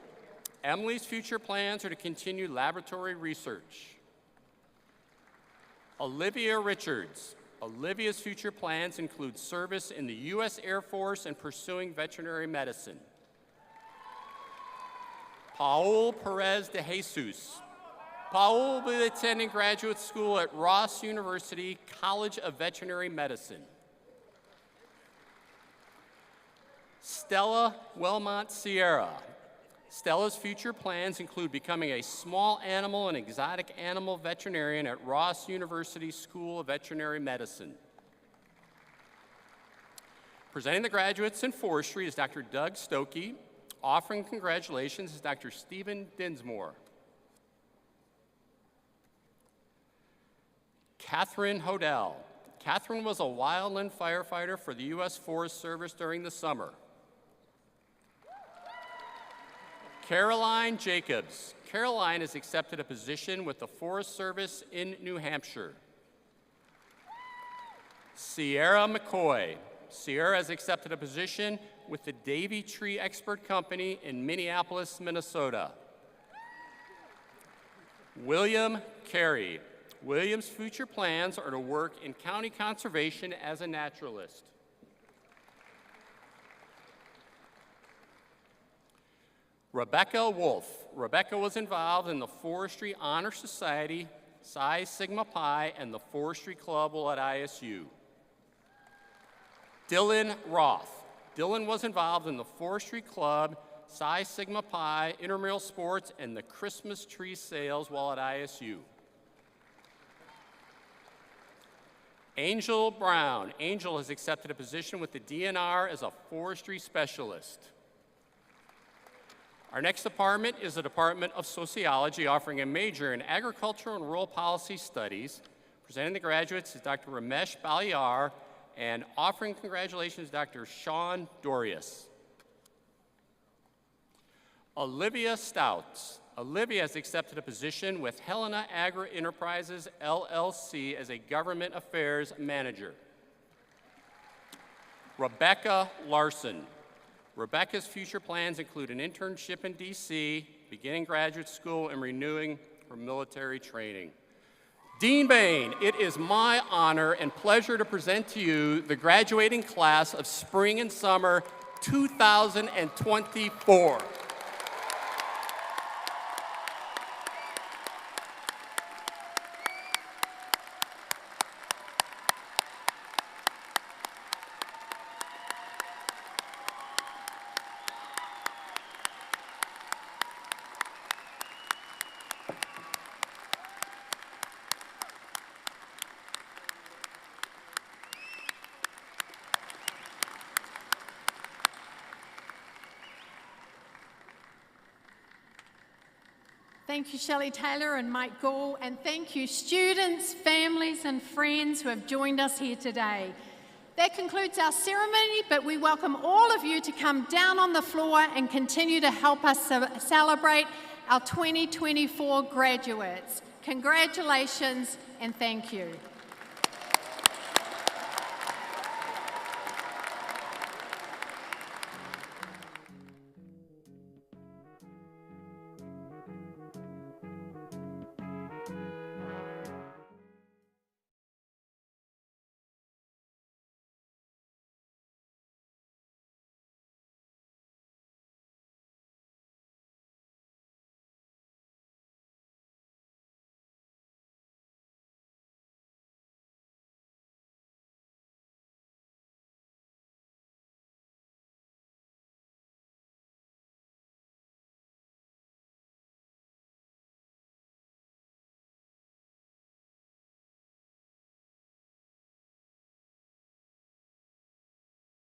Emily's future plans are to continue laboratory research. Olivia Richards. Olivia's future plans include service in the U.S. Air Force and pursuing veterinary medicine. Paul Perez de Jesus. Paul will be attending graduate school at Ross University College of Veterinary Medicine. Stella Wilmot Sierra. Stella's future plans include becoming a small animal and exotic animal veterinarian at Ross University School of Veterinary Medicine. Presenting the graduates in forestry is Dr. Doug Stokey. Offering congratulations is Dr. Stephen Dinsmore. Catherine Hodel. Catherine was a wildland firefighter for the U.S. Forest Service during the summer. Caroline Jacobs. Caroline has accepted a position with the Forest Service in New Hampshire. Sierra McCoy. Sierra has accepted a position with the Davy Tree Expert Company in Minneapolis, Minnesota. William Carey. William's future plans are to work in county conservation as a naturalist. Rebecca Wolf. Rebecca was involved in the Forestry Honor Society, Psi Sigma Pi, and the Forestry Club while at ISU. Dylan Roth. Dylan was involved in the Forestry Club, Psi Sigma Pi, intramural sports, and the Christmas tree sales while at ISU. Angel Brown. Angel has accepted a position with the DNR as a forestry specialist. Our next department is the Department of Sociology, offering a major in agricultural and rural policy studies Presenting the graduates is Dr. Ramesh Baliar, and offering congratulations, Dr. Sean Dorius. Olivia Stouts. Olivia has accepted a position with Helena Agri Enterprises, LLC as a government affairs manager. Rebecca Larson. Rebecca's future plans include an internship in DC, beginning graduate school, and renewing her military training. Dean Bain, it is my honor and pleasure to present to you the graduating class of spring and summer 2024. Thank you, Shelley Taylor and Mike Gall, and thank you, students, families, and friends who have joined us here today. That concludes our ceremony, but we welcome all of you to come down on the floor and continue to help us celebrate our 2024 graduates. Congratulations and thank you.